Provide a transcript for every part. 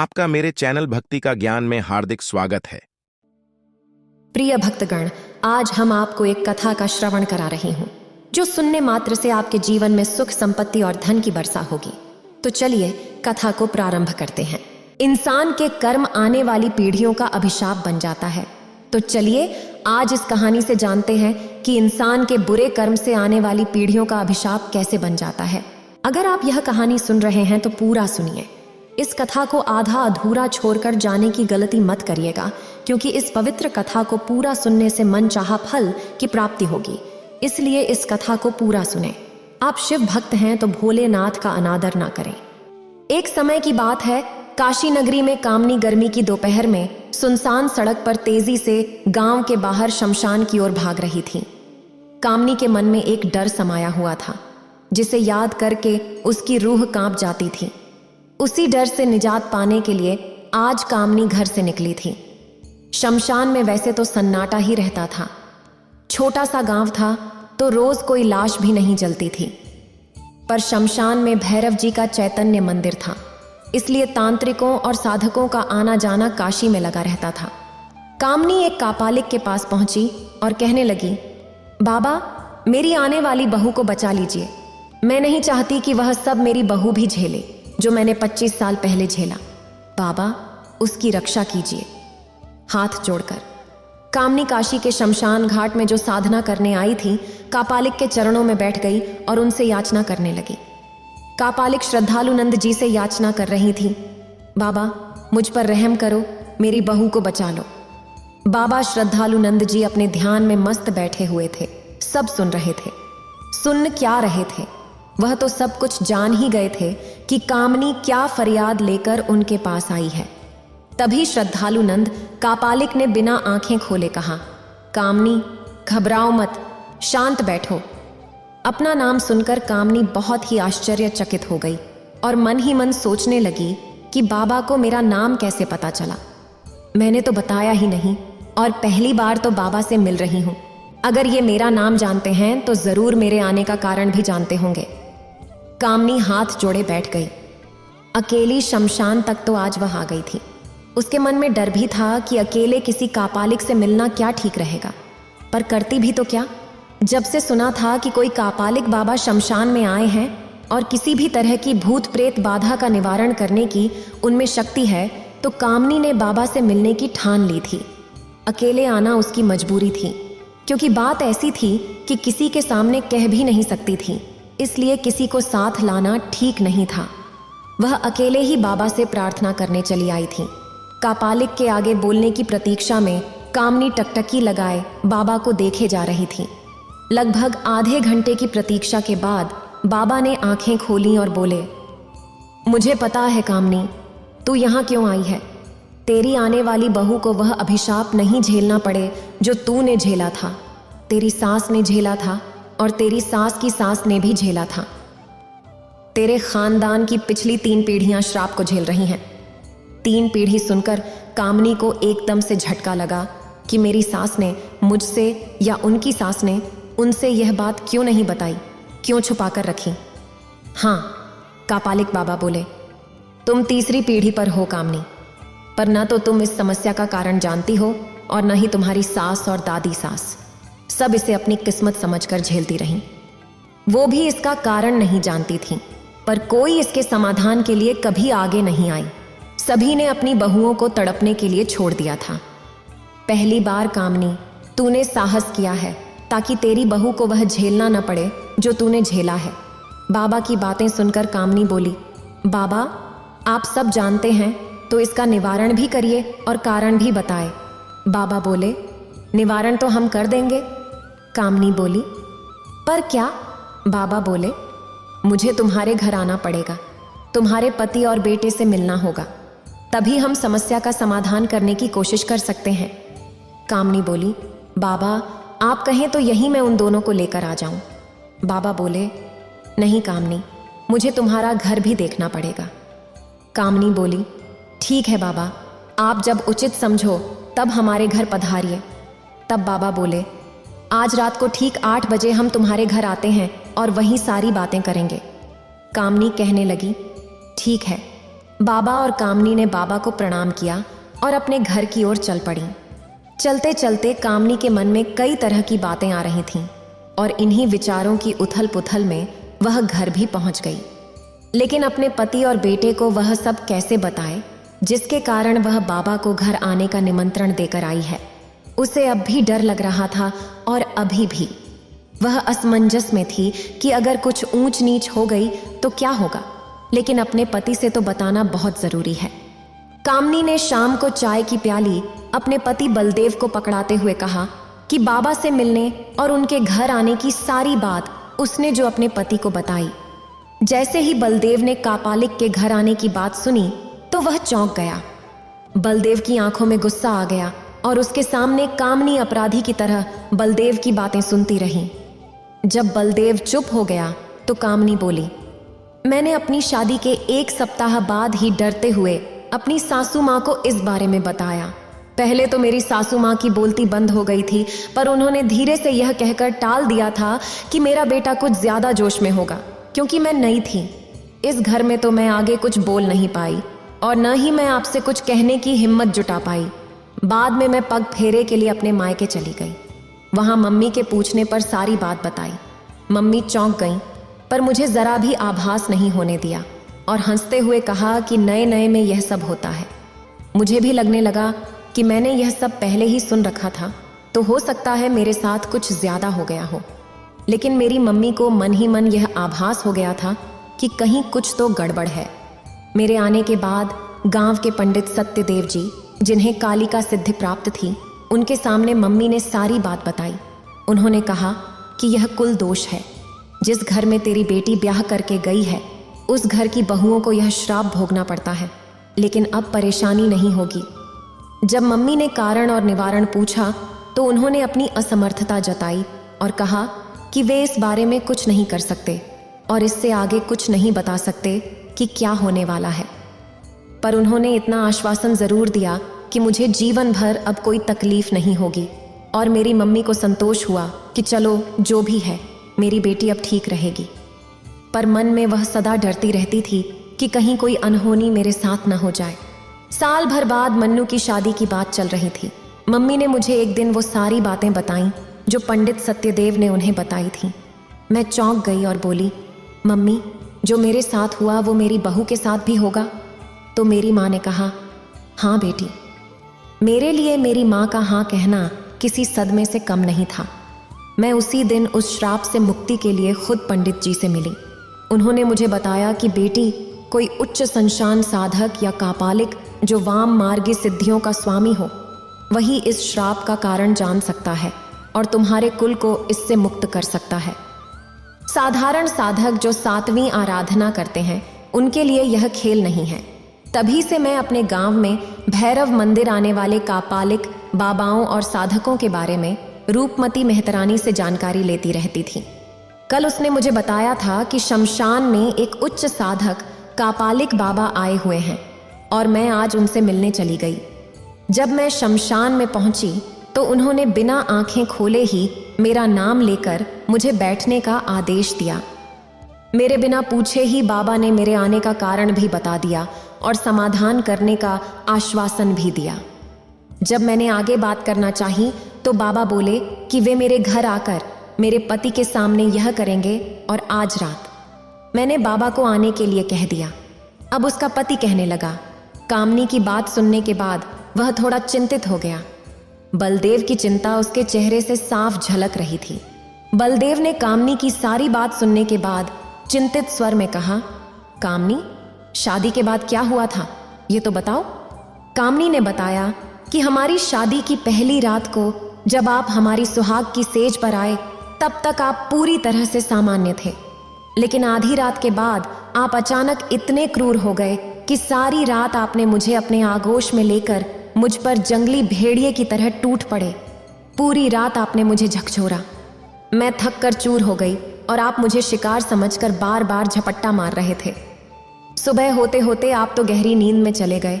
आपका मेरे चैनल भक्ति का ज्ञान में हार्दिक स्वागत है। प्रिय भक्तगण, आज हम आपको एक कथा का श्रवण करा रही हूँ जो सुनने मात्र से आपके जीवन में सुख, संपत्ति और धन की वर्षा होगी। तो चलिए कथा को प्रारंभ करते हैं। इंसान के कर्म आने वाली पीढ़ियों का अभिशाप बन जाता है। तो चलिए आज इस कहानी से जानते हैं कि इंसान के बुरे कर्म से आने वाली पीढ़ियों का अभिशाप कैसे बन जाता है। अगर आप यह कहानी सुन रहे हैं तो पूरा सुनिए। इस कथा को आधा अधूरा छोड़कर जाने की गलती मत करिएगा, क्योंकि इस पवित्र कथा को पूरा सुनने से मनचाहा फल की प्राप्ति होगी। इसलिए इस कथा को पूरा सुने। आप शिव भक्त हैं तो भोलेनाथ का अनादर ना करें। एक समय की बात है, काशी नगरी में कामनी गर्मी की दोपहर में सुनसान सड़क पर तेजी से गांव के बाहर शमशान की ओर भाग रही थी। कामनी के मन में एक डर समाया हुआ था, जिसे याद करके उसकी रूह कांप जाती थी। उसी डर से निजात पाने के लिए आज कामनी घर से निकली थी। शमशान में वैसे तो सन्नाटा ही रहता था। छोटा सा गांव था तो रोज कोई लाश भी नहीं जलती थी। पर शमशान में भैरव जी का चैतन्य मंदिर था, इसलिए तांत्रिकों और साधकों का आना जाना काशी में लगा रहता था। कामनी एक कापालिक के पास पहुंची और कहने लगी, बाबा, मेरी आने वाली बहू को बचा लीजिए। मैं नहीं चाहती कि वह सब मेरी बहू भी झेले जो मैंने 25 साल पहले झेला। बाबा, उसकी रक्षा कीजिए। हाथ जोड़कर कामनी काशी के शमशान घाट में जो साधना करने आई थी, कापालिक के चरणों में बैठ गई और उनसे याचना करने लगी। कापालिक श्रद्धालु नंद जी से याचना कर रही थी, बाबा, मुझ पर रहम करो, मेरी बहू को बचा लो। बाबा श्रद्धालु नंद जी अपने ध्यान में मस्त बैठे हुए थे, सब सुन रहे थे। सुन क्या रहे थे, वह तो सब कुछ जान ही गए थे कि कामनी क्या फरियाद लेकर उनके पास आई है। तभी श्रद्धालु नंद कापालिक ने बिना आंखें खोले कहा, कामनी, घबराओ मत, शांत बैठो। अपना नाम सुनकर कामनी बहुत ही आश्चर्यचकित हो गई और मन ही मन सोचने लगी कि बाबा को मेरा नाम कैसे पता चला। मैंने तो बताया ही नहीं और पहली बार तो बाबा से मिल रही हूं। अगर ये मेरा नाम जानते हैं तो जरूर मेरे आने का कारण भी जानते होंगे। कामनी हाथ जोड़े बैठ गई। अकेली शमशान तक तो आज वह आ गई थी। उसके मन में डर भी था कि अकेले किसी कापालिक से मिलना क्या ठीक रहेगा, पर करती भी तो क्या। जब से सुना था कि कोई कापालिक बाबा शमशान में आए हैं और किसी भी तरह की भूत प्रेत बाधा का निवारण करने की उनमें शक्ति है, तो कामनी ने बाबा से मिलने की ठान ली थी। अकेले आना उसकी मजबूरी थी, क्योंकि बात ऐसी थी कि किसी के सामने कह भी नहीं सकती थी, इसलिए किसी को साथ लाना ठीक नहीं था। वह अकेले ही बाबा से प्रार्थना करने चली आई थी। कापालिक के आगे बोलने की प्रतीक्षा में कामनी टकटकी लगाए बाबा को देखे जा रही थी। लगभग आधे घंटे की प्रतीक्षा के बाद बाबा ने आंखें खोली और बोले, मुझे पता है कामनी, तू यहाँ क्यों आई है। तेरी आने वाली बहू को वह अभिशाप नहीं झेलना पड़े जो तूने झेला था, तेरी सास ने झेला था और तेरी सास की सास ने भी झेला था। तेरे खानदान की पिछली 3 पीढ़ियां श्राप को झेल रही हैं। 3 पीढ़ी सुनकर कामनी को एकदम से झटका लगा कि मेरी सास ने मुझसे या उनकी सास ने उनसे यह बात क्यों नहीं बताई, क्यों छुपा कर रखी। हाँ, कापालिक बाबा बोले, तुम तीसरी पीढ़ी पर हो कामनी, पर न तो तुम इस समस्या का कारण जानती हो और न ही तुम्हारी सास और दादी सास। सब इसे अपनी किस्मत समझकर झेलती रहीं। वो भी इसका कारण नहीं जानती थीं, पर कोई इसके समाधान के लिए कभी आगे नहीं आई। सभी ने अपनी बहुओं को तड़पने के लिए छोड़ दिया था। पहली बार कामनी, तूने साहस किया है ताकि तेरी बहू को वह झेलना न पड़े जो तूने झेला है। बाबा की बातें सुनकर कामनी बोली, बाबा, आप सब जानते हैं तो इसका निवारण भी करिए और कारण भी बताए। बाबा बोले, निवारण तो हम कर देंगे। कामनी बोली, पर क्या। बाबा बोले, मुझे तुम्हारे घर आना पड़ेगा, तुम्हारे पति और बेटे से मिलना होगा, तभी हम समस्या का समाधान करने की कोशिश कर सकते हैं। कामनी बोली, बाबा, आप कहें तो यहीं मैं उन दोनों को लेकर आ जाऊं। बाबा बोले, नहीं कामनी, मुझे तुम्हारा घर भी देखना पड़ेगा। कामनी बोली, ठीक है बाबा, आप जब उचित समझो तब हमारे घर पधारिए। तब बाबा बोले, आज रात को ठीक 8 बजे हम तुम्हारे घर आते हैं और वहीं सारी बातें करेंगे। कामनी कहने लगी, ठीक है। बाबा और कामनी ने बाबा को प्रणाम किया और अपने घर की ओर चल पड़ी। चलते चलते कामनी के मन में कई तरह की बातें आ रही थीं और इन्हीं विचारों की उथल पुथल में वह घर भी पहुंच गई। लेकिन अपने पति और बेटे को वह सब कैसे बताए जिसके कारण वह बाबा को घर आने का निमंत्रण देकर आई है। उसे अब भी डर लग रहा था और अभी भी वह असमंजस में थी कि अगर कुछ ऊंच नीच हो गई तो क्या होगा, लेकिन अपने पति से तो बताना बहुत जरूरी है। कामनी ने शाम को चाय की प्याली अपने पति बलदेव को पकड़ाते हुए कहा कि बाबा से मिलने और उनके घर आने की सारी बात उसने जो अपने पति को बताई। जैसे ही बलदेव ने कापालिक के घर आने की बात सुनी तो वह चौंक गया। बलदेव की आंखों में गुस्सा आ गया और उसके सामने कामनी अपराधी की तरह बलदेव की बातें सुनती रही। जब बलदेव चुप हो गया तो कामनी बोली, मैंने अपनी शादी के 1 सप्ताह बाद ही डरते हुए अपनी सासू माँ को इस बारे में बताया। पहले तो मेरी सासू माँ की बोलती बंद हो गई थी, पर उन्होंने धीरे से यह कहकर टाल दिया था कि मेरा बेटा कुछ ज्यादा जोश में होगा, क्योंकि मैं नई थी इस घर में। तो मैं आगे कुछ बोल नहीं पाई और न ही मैं आपसे कुछ कहने की हिम्मत जुटा पाई। बाद में मैं पग फेरे के लिए अपने मायके चली गई। वहां मम्मी के पूछने पर सारी बात बताई। मम्मी चौंक गई, पर मुझे जरा भी आभास नहीं होने दिया और हंसते हुए कहा कि नए नए में यह सब होता है। मुझे भी लगने लगा कि मैंने यह सब पहले ही सुन रखा था, तो हो सकता है मेरे साथ कुछ ज्यादा हो गया हो। लेकिन मेरी मम्मी को मन ही मन यह आभास हो गया था कि कहीं कुछ तो गड़बड़ है। मेरे आने के बाद गांव के पंडित सत्यदेव जी, जिन्हें काली का सिद्धि प्राप्त थी, उनके सामने मम्मी ने सारी बात बताई। उन्होंने कहा कि यह कुल दोष है। जिस घर में तेरी बेटी ब्याह करके गई है उस घर की बहुओं को यह श्राप भोगना पड़ता है, लेकिन अब परेशानी नहीं होगी। जब मम्मी ने कारण और निवारण पूछा तो उन्होंने अपनी असमर्थता जताई और कहा कि वे इस बारे में कुछ नहीं कर सकते और इससे आगे कुछ नहीं बता सकते कि क्या होने वाला है। पर उन्होंने इतना आश्वासन जरूर दिया कि मुझे जीवन भर अब कोई तकलीफ नहीं होगी और मेरी मम्मी को संतोष हुआ कि चलो जो भी है मेरी बेटी अब ठीक रहेगी। पर मन में वह सदा डरती रहती थी कि कहीं कोई अनहोनी मेरे साथ न हो जाए। साल भर बाद मन्नू की शादी की बात चल रही थी। मम्मी ने मुझे एक दिन वो सारी बातें बताईं जो पंडित सत्यदेव ने उन्हें बताई थीं। मैं चौंक गई और बोली, मम्मी, जो मेरे साथ हुआ वो मेरी बहू के साथ भी होगा? तो मेरी माँ ने कहा, हाँ बेटी। मेरे लिए मेरी माँ का हाँ कहना किसी सदमे से कम नहीं था। मैं उसी दिन उस श्राप से मुक्ति के लिए खुद पंडित जी से मिली। उन्होंने मुझे बताया कि बेटी, कोई उच्च संशान साधक या कापालिक जो वाम मार्गी सिद्धियों का स्वामी हो, वही इस श्राप का कारण जान सकता है और तुम्हारे कुल को इससे मुक्त कर सकता है। साधारण साधक जो 7वीं आराधना करते हैं उनके लिए यह खेल नहीं है। तभी से मैं अपने गांव में भैरव मंदिर आने वाले कापालिक बाबाओं और साधकों के बारे में रूपमती मेहतरानी से जानकारी लेती रहती थी। कल उसने मुझे बताया था कि शमशान में एक उच्च साधक कापालिक बाबा आए हुए हैं और मैं आज उनसे मिलने चली गई। जब मैं शमशान में पहुंची तो उन्होंने बिना आंखें खोले ही मेरा नाम लेकर मुझे बैठने का आदेश दिया। मेरे बिना पूछे ही बाबा ने मेरे आने का कारण भी बता दिया और समाधान करने का आश्वासन भी दिया। जब मैंने आगे बात करना चाही तो बाबा बोले कि वे मेरे घर आकर मेरे पति के सामने यह करेंगे और आज रात। मैंने बाबा को आने के लिए कह दिया। अब उसका पति कहने लगा। कामनी की बात सुनने के बाद वह थोड़ा चिंतित हो गया। बलदेव की चिंता उसके चेहरे से साफ झलक रही थी। बलदेव ने कामनी की सारी बात सुनने के बाद चिंतित स्वर में कहा, कामनी, शादी के बाद क्या हुआ था ये तो बताओ। कामनी ने बताया कि हमारी शादी की पहली रात को जब आप हमारी सुहाग की सेज पर आए तब तक आप पूरी तरह से सामान्य थे, लेकिन आधी रात के बाद आप अचानक इतने क्रूर हो गए कि सारी रात आपने मुझे अपने आगोश में लेकर मुझ पर जंगली भेड़िए की तरह टूट पड़े। पूरी रात आपने मुझे झकझोरा। मैं थक कर चूर हो गई और आप मुझे शिकार समझकर बार बार झपट्टा मार रहे थे। सुबह होते होते आप तो गहरी नींद में चले गए,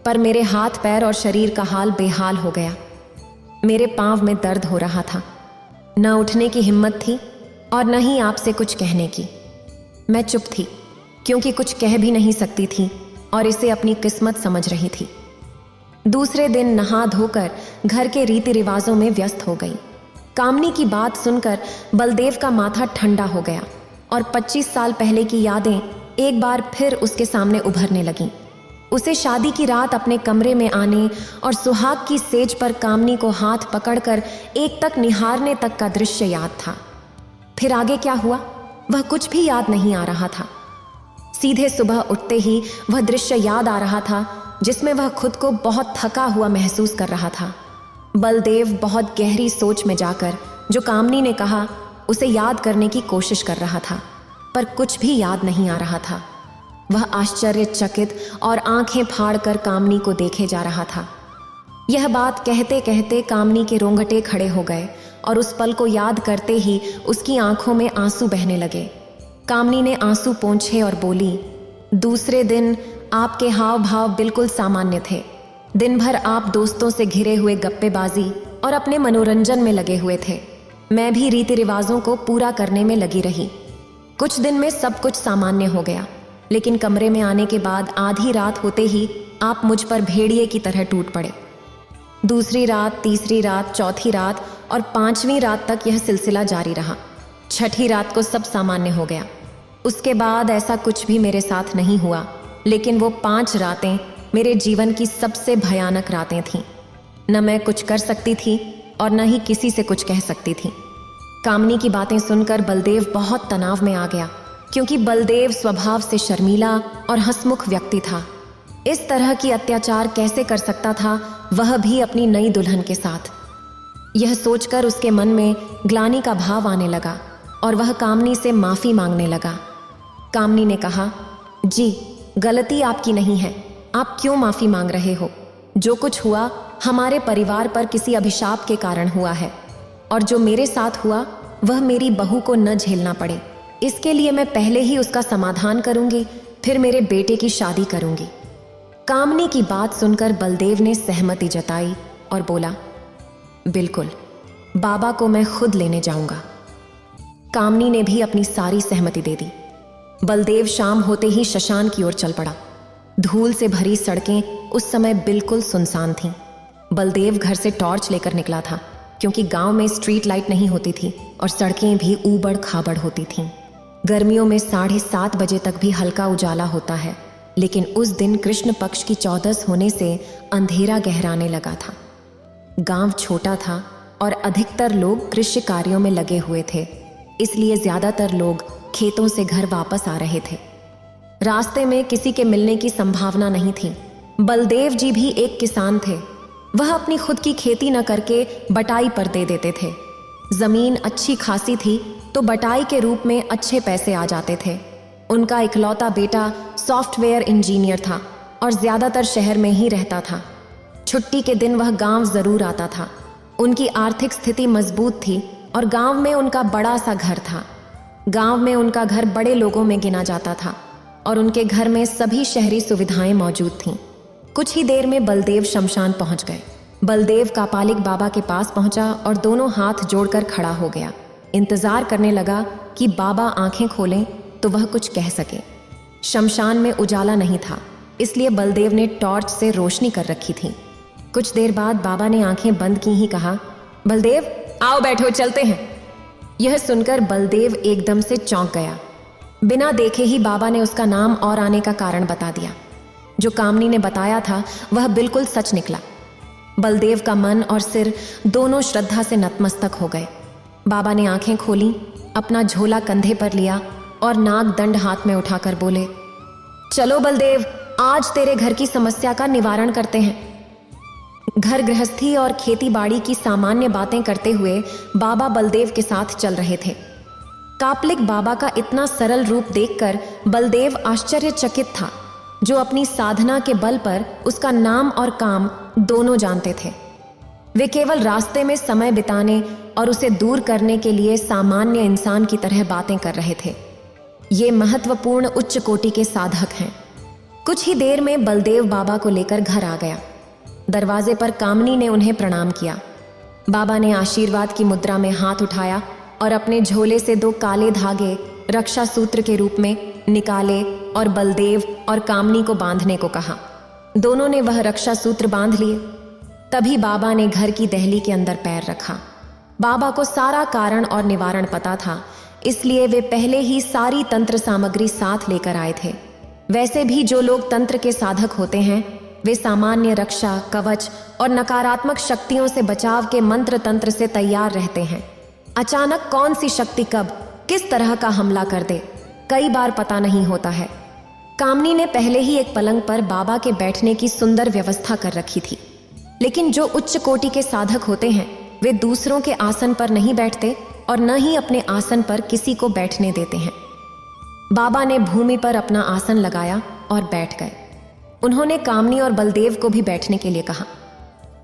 पर मेरे हाथ पैर और शरीर का हाल बेहाल हो गया। मेरे पांव में दर्द हो रहा था। न उठने की हिम्मत थी और न ही आपसे कुछ कहने की। मैं चुप थी, क्योंकि कुछ कह भी नहीं सकती थी और इसे अपनी किस्मत समझ रही थी। दूसरे दिन नहा धोकर घर के रीति रिवाजों में व्यस्त हो गई। कामनी की बात सुनकर बलदेव का माथा ठंडा हो गया और 25 साल पहले की यादें एक बार फिर उसके सामने उभरने लगीं। उसे शादी की रात अपने कमरे में आने और सुहाग की सेज पर कामनी को हाथ पकड़कर एक तक निहारने तक का दृश्य याद था। फिर आगे क्या हुआ वह कुछ भी याद नहीं आ रहा था। सीधे सुबह उठते ही वह दृश्य याद आ रहा था जिसमें वह खुद को बहुत थका हुआ महसूस कर रहा था। बलदेव बहुत गहरी सोच में जाकर जो कामनी ने कहा उसे याद करने की कोशिश कर रहा था, पर कुछ भी याद नहीं आ रहा था। वह आश्चर्यचकित और आंखें फाड़कर कामनी को देखे जा रहा था। यह बात कहते कहते कामनी के रोंगटे खड़े हो गए और उस पल को याद करते ही उसकी आंखों में आंसू बहने लगे। कामनी ने आंसू पोंछे और बोली, दूसरे दिन आपके हाव भाव बिल्कुल सामान्य थे। दिन भर आप दोस्तों से घिरे हुए गप्पेबाजी और अपने मनोरंजन में लगे हुए थे। मैं भी रीति रिवाजों को पूरा करने में लगी रही। कुछ दिन में सब कुछ सामान्य हो गया, लेकिन कमरे में आने के बाद आधी रात होते ही आप मुझ पर भेड़िए की तरह टूट पड़े। दूसरी रात, तीसरी रात, चौथी रात और 5वीं रात तक यह सिलसिला जारी रहा। छठी रात को सब सामान्य हो गया। उसके बाद ऐसा कुछ भी मेरे साथ नहीं हुआ, लेकिन वो 5 रातें मेरे जीवन की सबसे भयानक रातें थीं। न मैं कुछ कर सकती थी और न ही किसी से कुछ कह सकती थी। कामनी की बातें सुनकर बलदेव बहुत तनाव में आ गया, क्योंकि बलदेव स्वभाव से शर्मीला और हंसमुख व्यक्ति था। इस तरह की अत्याचार कैसे कर सकता था, वह भी अपनी नई दुल्हन के साथ। यह सोचकर उसके मन में ग्लानि का भाव आने लगा और वह कामनी से माफी मांगने लगा। कामनी ने कहा, जी गलती आपकी नहीं है, आप क्यों माफी मांग रहे हो? जो कुछ हुआ हमारे परिवार पर किसी अभिशाप के कारण हुआ है, और जो मेरे साथ हुआ वह मेरी बहू को न झेलना पड़े, इसके लिए मैं पहले ही उसका समाधान करूंगी, फिर मेरे बेटे की शादी करूंगी। कामनी की बात सुनकर बलदेव ने सहमति जताई और बोला, बिल्कुल, बाबा को मैं खुद लेने जाऊंगा। कामनी ने भी अपनी सारी सहमति दे दी। बलदेव शाम होते ही शशान की ओर चल पड़ा। धूल से भरी सड़कें उस समय बिल्कुल सुनसान थीं। बलदेव घर से टॉर्च लेकर निकला था, क्योंकि गांव में स्ट्रीट लाइट नहीं होती थी और सड़कें भी ऊबड़ खाबड़ होती थीं। गर्मियों में 7:30 बजे तक भी हल्का उजाला होता है, लेकिन उस दिन कृष्ण पक्ष की 14 होने से अंधेरा गहराने लगा था। गांव छोटा था और अधिकतर लोग कृषि कार्यों में लगे हुए थे, इसलिए ज्यादातर लोग खेतों से घर वापस आ रहे थे। रास्ते में किसी के मिलने की संभावना नहीं थी। बलदेव जी भी एक किसान थे। वह अपनी खुद की खेती न करके बटाई पर दे देते थे। जमीन अच्छी खासी थी तो बटाई के रूप में अच्छे पैसे आ जाते थे। उनका इकलौता बेटा सॉफ्टवेयर इंजीनियर था और ज्यादातर शहर में ही रहता था। छुट्टी के दिन वह गांव जरूर आता था। उनकी आर्थिक स्थिति मजबूत थी और गांव में उनका बड़ा सा घर था। गांव में उनका घर बड़े लोगों में गिना जाता था और उनके घर में सभी शहरी सुविधाएं मौजूद थीं। कुछ ही देर में बलदेव शमशान पहुंच गए। बलदेव कापालिक बाबा के पास पहुंचा और दोनों हाथ जोड़कर खड़ा हो गया। इंतजार करने लगा कि बाबा आंखें खोलें तो वह कुछ कह सके। शमशान में उजाला नहीं था, इसलिए बलदेव ने टॉर्च से रोशनी कर रखी थी। कुछ देर बाद बाबा ने आंखें बंद की ही कहा, बलदेव आओ बैठो, चलते हैं। यह सुनकर बलदेव एकदम से चौंक गया। बिना देखे ही बाबा ने उसका नाम और आने का कारण बता दिया। जो कामनी ने बताया था वह बिल्कुल सच निकला। बलदेव का मन और सिर दोनों श्रद्धा से नतमस्तक हो गए। बाबा ने आंखें खोली, अपना झोला कंधे पर लिया और नाग दंड हाथ में उठाकर बोले, चलो बलदेव, आज तेरे घर की समस्या का निवारण करते हैं। घर गृहस्थी और खेती बाड़ी की सामान्य बातें करते हुए बाबा बलदेव के साथ चल रहे थे। कापलिक बाबा का इतना सरल रूप देखकर बलदेव आश्चर्यचकित था, जो अपनी साधना के बल पर उसका नाम और काम दोनों जानते थे। वे केवल रास्ते में समय बिताने और उसे दूर करने के लिए सामान्य इंसान की तरह बातें कर रहे थे। ये महत्वपूर्ण उच्च कोटि के साधक हैं। कुछ ही देर में बलदेव बाबा को लेकर घर आ गया। दरवाजे पर कामनी ने उन्हें प्रणाम किया। बाबा ने आशीर्वाद की मुद्रा में हाथ उठाया और अपने झोले से 2 काले धागे रक्षा सूत्र के रूप में निकाले और बलदेव और कामनी को बांधने को कहा। दोनों ने वह रक्षा सूत्र बांध लिए। तभी बाबा ने घर की दहली के अंदर पैर रखा। बाबा को सारा कारण और निवारण पता था, इसलिए वे पहले ही सारी तंत्र सामग्री साथ लेकर आए थे। वैसे भी जो लोग तंत्र के साधक होते हैं वे सामान्य रक्षा, कवच और नकारात्मक शक्तियों से बचाव के मंत्र तंत्र से तैयार रहते हैं। अचानक कौन सी शक्ति कब किस तरह का हमला कर दे कई बार पता नहीं होता है। कामनी ने पहले ही एक पलंग पर बाबा के बैठने की सुंदर व्यवस्था कर रखी थी, लेकिन जो उच्च कोटि के साधक होते हैं वे दूसरों के आसन पर नहीं बैठते और न ही अपने आसन पर किसी को बैठने देते हैं। बाबा ने भूमि पर अपना आसन लगाया और बैठ गए। उन्होंने कामनी और बलदेव को भी बैठने के लिए कहा।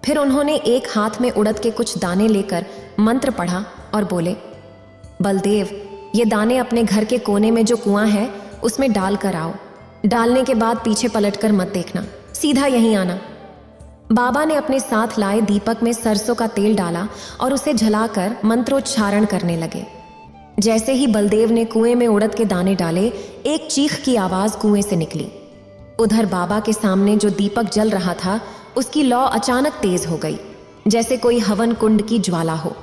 फिर उन्होंने एक हाथ में उड़द के कुछ दाने लेकर मंत्र पढ़ा और बोले, बलदेव, ये दाने अपने घर के कोने में जो कुआं है उसमें डाल कर आओ। डालने के बाद पीछे पलटकर मत देखना, सीधा यहीं आना। बाबा ने अपने साथ लाए दीपक में सरसों का तेल डाला और उसे जलाकर मंत्रोच्चारण करने लगे। जैसे ही बलदेव ने कुएं में उड़द के दाने डाले, एक चीख की आवाज कुएं से निकली। उधर बाबा के सामने जो दीपक जल रहा था उसकी लौ अचानक तेज हो गई, जैसे कोई हवन कुंड की ज्वाला हो।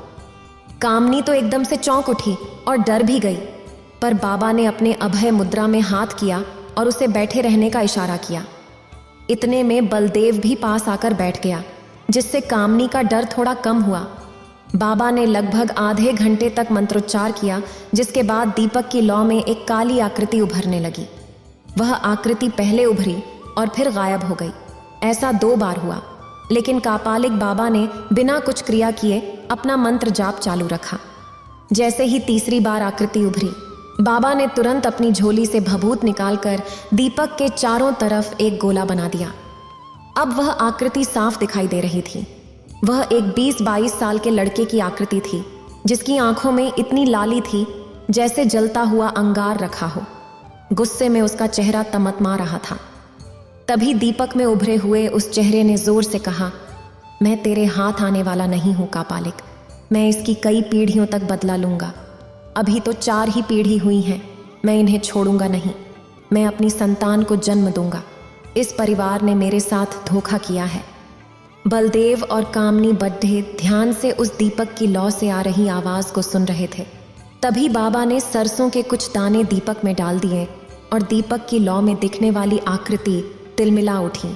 कामनी तो एकदम से चौंक उठी और डर भी गई, पर बाबा ने अपने अभय मुद्रा में हाथ किया और उसे बैठे रहने का इशारा किया। इतने में बलदेव भी पास आकर बैठ गया, जिससे कामनी का डर थोड़ा कम हुआ। बाबा ने लगभग आधे घंटे तक मंत्रोच्चार किया, जिसके बाद दीपक की लौ में एक काली आकृति उभरने लगी। वह आकृति पहले उभरी और फिर गायब हो गई। ऐसा 2 बार हुआ, लेकिन कापालिक बाबा ने बिना कुछ क्रिया किए अपना मंत्र जाप चालू रखा। जैसे ही तीसरी बार आकृति उभरी, बाबा ने तुरंत अपनी झोली से भभूत निकालकर दीपक के चारों तरफ एक गोला बना दिया। अब वह आकृति साफ दिखाई दे रही थी। वह एक 20-22 साल के लड़के की आकृति थी, जिसकी आंखों में इतनी लाली थी जैसे जलता हुआ अंगार रखा हो। गुस्से में उसका चेहरा तमतमा रहा था। तभी दीपक में उभरे हुए उस चेहरे ने जोर से कहा, मैं तेरे हाथ आने वाला नहीं हूं कापालिक, मैं इसकी कई पीढ़ियों तक बदला लूंगा। अभी तो 4 ही पीढ़ी हुई हैं, मैं इन्हें छोड़ूंगा नहीं। मैं अपनी संतान को जन्म दूंगा। इस परिवार ने मेरे साथ धोखा किया है। बलदेव और कामनी बड्ढे ध्यान से उस दीपक की लौ से आ रही आवाज को सुन रहे थे। तभी बाबा ने सरसों के कुछ दाने दीपक में डाल दिए और दीपक की लौ में दिखने वाली आकृति तिलमिला उठी,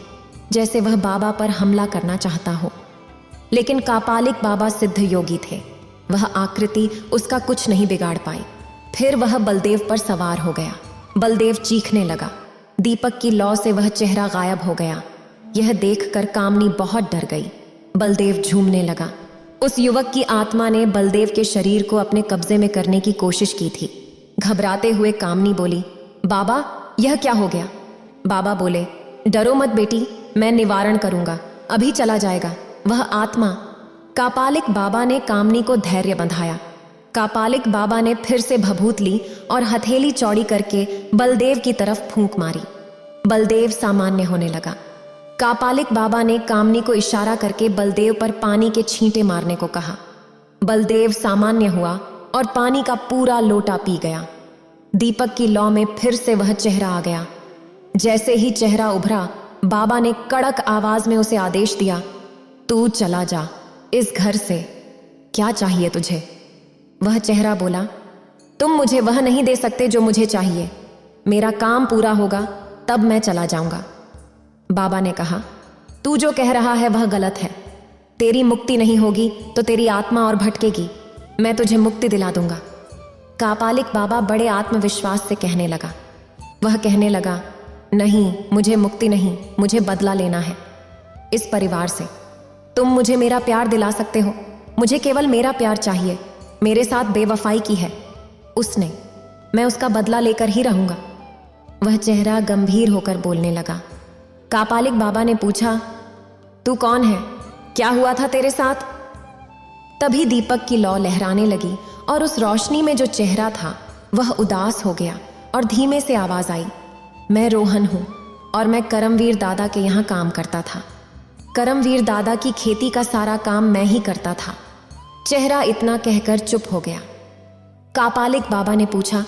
जैसे वह बाबा पर हमला करना चाहता हो। लेकिन कापालिक बाबा सिद्ध योगी थे, वह आकृति उसका कुछ नहीं बिगाड़ पाई। फिर वह बलदेव पर सवार हो गया। बलदेव चीखने लगा। दीपक की लौ से वह चेहरा गायब हो गया। यह देखकर कामनी बहुत डर गई। बलदेव झूमने लगा। उस युवक की आत्मा ने बलदेव के शरीर को अपने कब्जे में करने की कोशिश की थी। घबराते हुए कामनी बोली, बाबा, यह क्या हो गया? बाबा बोले, डरो मत बेटी, मैं निवारण करूंगा, अभी चला जाएगा वह आत्मा। कापालिक बाबा ने कामनी को धैर्य बंधाया। कापालिक बाबा ने फिर से भभूत ली और हथेली चौड़ी करके बलदेव की तरफ फूंक मारी। बलदेव सामान्य होने लगा। कापालिक बाबा ने कामनी को इशारा करके बलदेव पर पानी के छींटे मारने को कहा। बलदेव सामान्य हुआ और पानी का पूरा लोटा पी गया। दीपक की लौ में फिर से वह चेहरा आ गया। जैसे ही चेहरा उभरा, बाबा ने कड़क आवाज में उसे आदेश दिया, तू चला जा इस घर से। क्या चाहिए तुझे? वह चेहरा बोला, तुम मुझे वह नहीं दे सकते जो मुझे चाहिए। मेरा काम पूरा होगा तब मैं चला जाऊंगा। बाबा ने कहा, तू जो कह रहा है वह गलत है। तेरी मुक्ति नहीं होगी तो तेरी आत्मा और भटकेगी। मैं तुझे मुक्ति दिला दूंगा। कापालिक बाबा बड़े आत्मविश्वास से कहने लगा। वह कहने लगा, नहीं, मुझे मुक्ति नहीं, मुझे बदला लेना है इस परिवार से। तुम मुझे मेरा प्यार दिला सकते हो, मुझे केवल मेरा प्यार चाहिए। मेरे साथ बेवफाई की है उसने, मैं उसका बदला लेकर ही रहूंगा। वह चेहरा गंभीर होकर बोलने लगा। कापालिक बाबा ने पूछा, तू कौन है? क्या हुआ था तेरे साथ? तभी दीपक की लौ लहराने लगी और उस रोशनी में जो चेहरा था वह उदास हो गया और धीमे से आवाज आई, मैं रोहन हूं और मैं करमवीर दादा के यहाँ काम करता था। करमवीर दादा की खेती का सारा काम मैं ही करता था। चेहरा इतना कहकर चुप हो गया। कापालिक बाबा ने पूछा,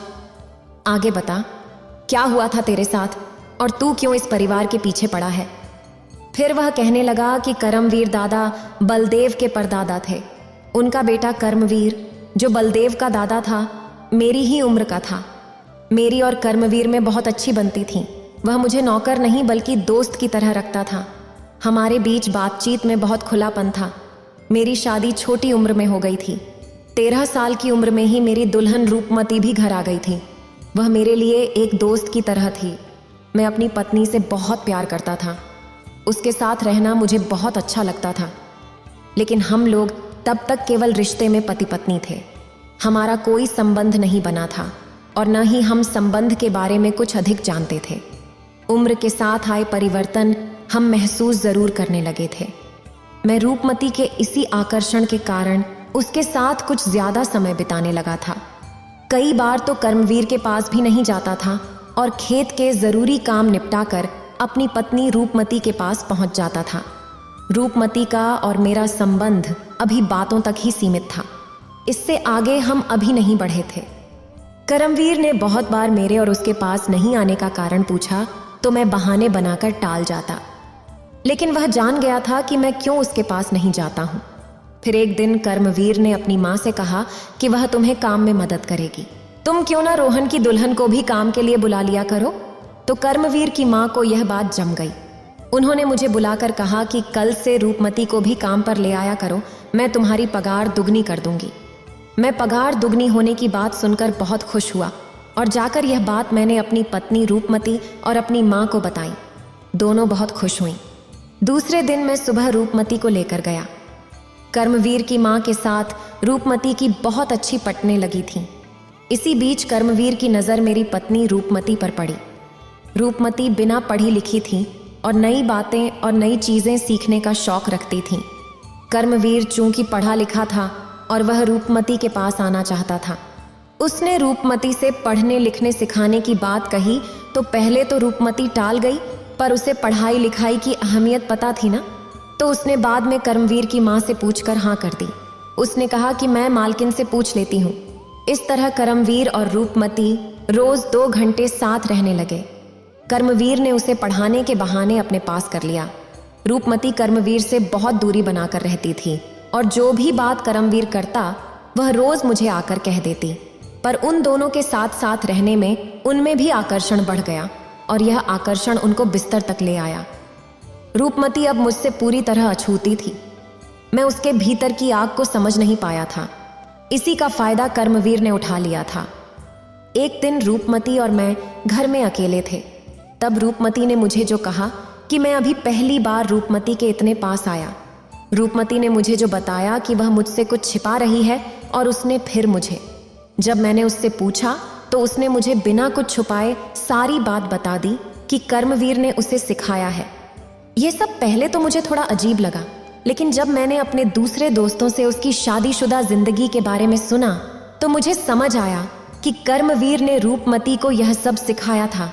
आगे बता, क्या हुआ था तेरे साथ और तू क्यों इस परिवार के पीछे पड़ा है? फिर वह कहने लगा कि कर्मवीर दादा बलदेव के परदादा थे। उनका बेटा कर्मवीर, जो बलदेव का दादा था, मेरी ही उम्र का था। मेरी और कर्मवीर में बहुत अच्छी बनती थी। वह मुझे नौकर नहीं बल्कि दोस्त की तरह रखता था। हमारे बीच बातचीत में बहुत खुलापन था। मेरी शादी छोटी उम्र में हो गई थी। 13 साल की उम्र में ही मेरी दुल्हन रूपमती भी घर आ गई थी। वह मेरे लिए एक दोस्त की तरह थी। मैं अपनी पत्नी से बहुत प्यार करता था। उसके साथ रहना मुझे बहुत अच्छा लगता था। लेकिन हम लोग तब तक केवल रिश्ते में पति पत्नी थे। हमारा कोई संबंध नहीं बना था और न ही हम संबंध के बारे में कुछ अधिक जानते थे। उम्र के साथ आए परिवर्तन हम महसूस जरूर करने लगे थे। मैं रूपमती के इसी आकर्षण के कारण उसके साथ कुछ ज्यादा समय बिताने लगा था। कई बार तो कर्मवीर के पास भी नहीं जाता था और खेत के जरूरी काम निपटाकर अपनी पत्नी रूपमती के पास पहुंच जाता था। रूपमती का और मेरा संबंध अभी बातों तक ही सीमित था। इससे आगे हम अभी नहीं बढ़े थे। कर्मवीर ने बहुत बार मेरे और उसके पास नहीं आने का कारण पूछा तो मैं बहाने बनाकर टाल जाता, लेकिन वह जान गया था कि मैं क्यों उसके पास नहीं जाता हूं। फिर एक दिन कर्मवीर ने अपनी माँ से कहा कि वह तुम्हें काम में मदद करेगी। तुम क्यों ना रोहन की दुल्हन को भी काम के लिए बुला लिया करो। तो कर्मवीर की माँ को यह बात जम गई। उन्होंने मुझे बुलाकर कहा कि कल से रूपमती को भी काम पर ले आया करो, मैं तुम्हारी पगार दुगनी कर दूंगी। मैं पगार दुगनी होने की बात सुनकर बहुत खुश हुआ और जाकर यह बात मैंने अपनी पत्नी रूपमती और अपनी माँ को बताई। दोनों बहुत खुश हुईं। दूसरे दिन मैं सुबह रूपमती को लेकर गया। कर्मवीर की माँ के साथ रूपमती की बहुत अच्छी पटने लगी थी। इसी बीच कर्मवीर की नज़र मेरी पत्नी रूपमती पर पड़ी। रूपमती बिना पढ़ी लिखी थी और नई बातें और नई चीज़ें सीखने का शौक रखती थी। कर्मवीर चूंकि पढ़ा लिखा था और वह रूपमती के पास आना चाहता था। उसने रूपमती से पढ़ने लिखने सिखाने की बात कही तो पहले तो रूपमती टाल गई, पर उसे पढ़ाई लिखाई की अहमियत पता थी ना, तो उसने बाद में कर्मवीर की माँ से पूछकर हाँ कर दी। उसने कहा कि मैं मालकिन से पूछ लेती हूँ। इस तरह कर्मवीर और रूपमती रोज 2 घंटे साथ रहने लगे। कर्मवीर ने उसे पढ़ाने के बहाने अपने पास कर लिया। रूपमती कर्मवीर से बहुत दूरी बनाकर रहती थी और जो भी बात कर्मवीर करता वह रोज मुझे आकर कह देती। पर उन दोनों के साथ साथ रहने में उनमें भी आकर्षण बढ़ गया और यह आकर्षण उनको बिस्तर तक ले आया। रूपमती अब मुझसे पूरी तरह अछूती थी। मैं उसके भीतर की आग को समझ नहीं पाया था। इसी का फायदा कर्मवीर ने उठा लिया था। एक दिन रूपमती और मैं घर में अकेले थे। तब रूपमती ने मुझे जो कहा कि मैं अभी पहली बार रूपमती के इतने पास आया। रूपमती ने मुझे जो बताया कि वह मुझसे कुछ छिपा रही है और उसने फिर मुझे, जब मैंने उससे पूछा तो उसने मुझे बिना कुछ छुपाए सारी बात बता दी कि कर्मवीर ने उसे सिखाया है। यह सब पहले तो मुझे थोड़ा अजीब लगा, लेकिन जब मैंने अपने दूसरे दोस्तों से उसकी शादीशुदा जिंदगी के बारे में सुना तो मुझे समझ आया कि कर्मवीर ने रूपमती को यह सब सिखाया था।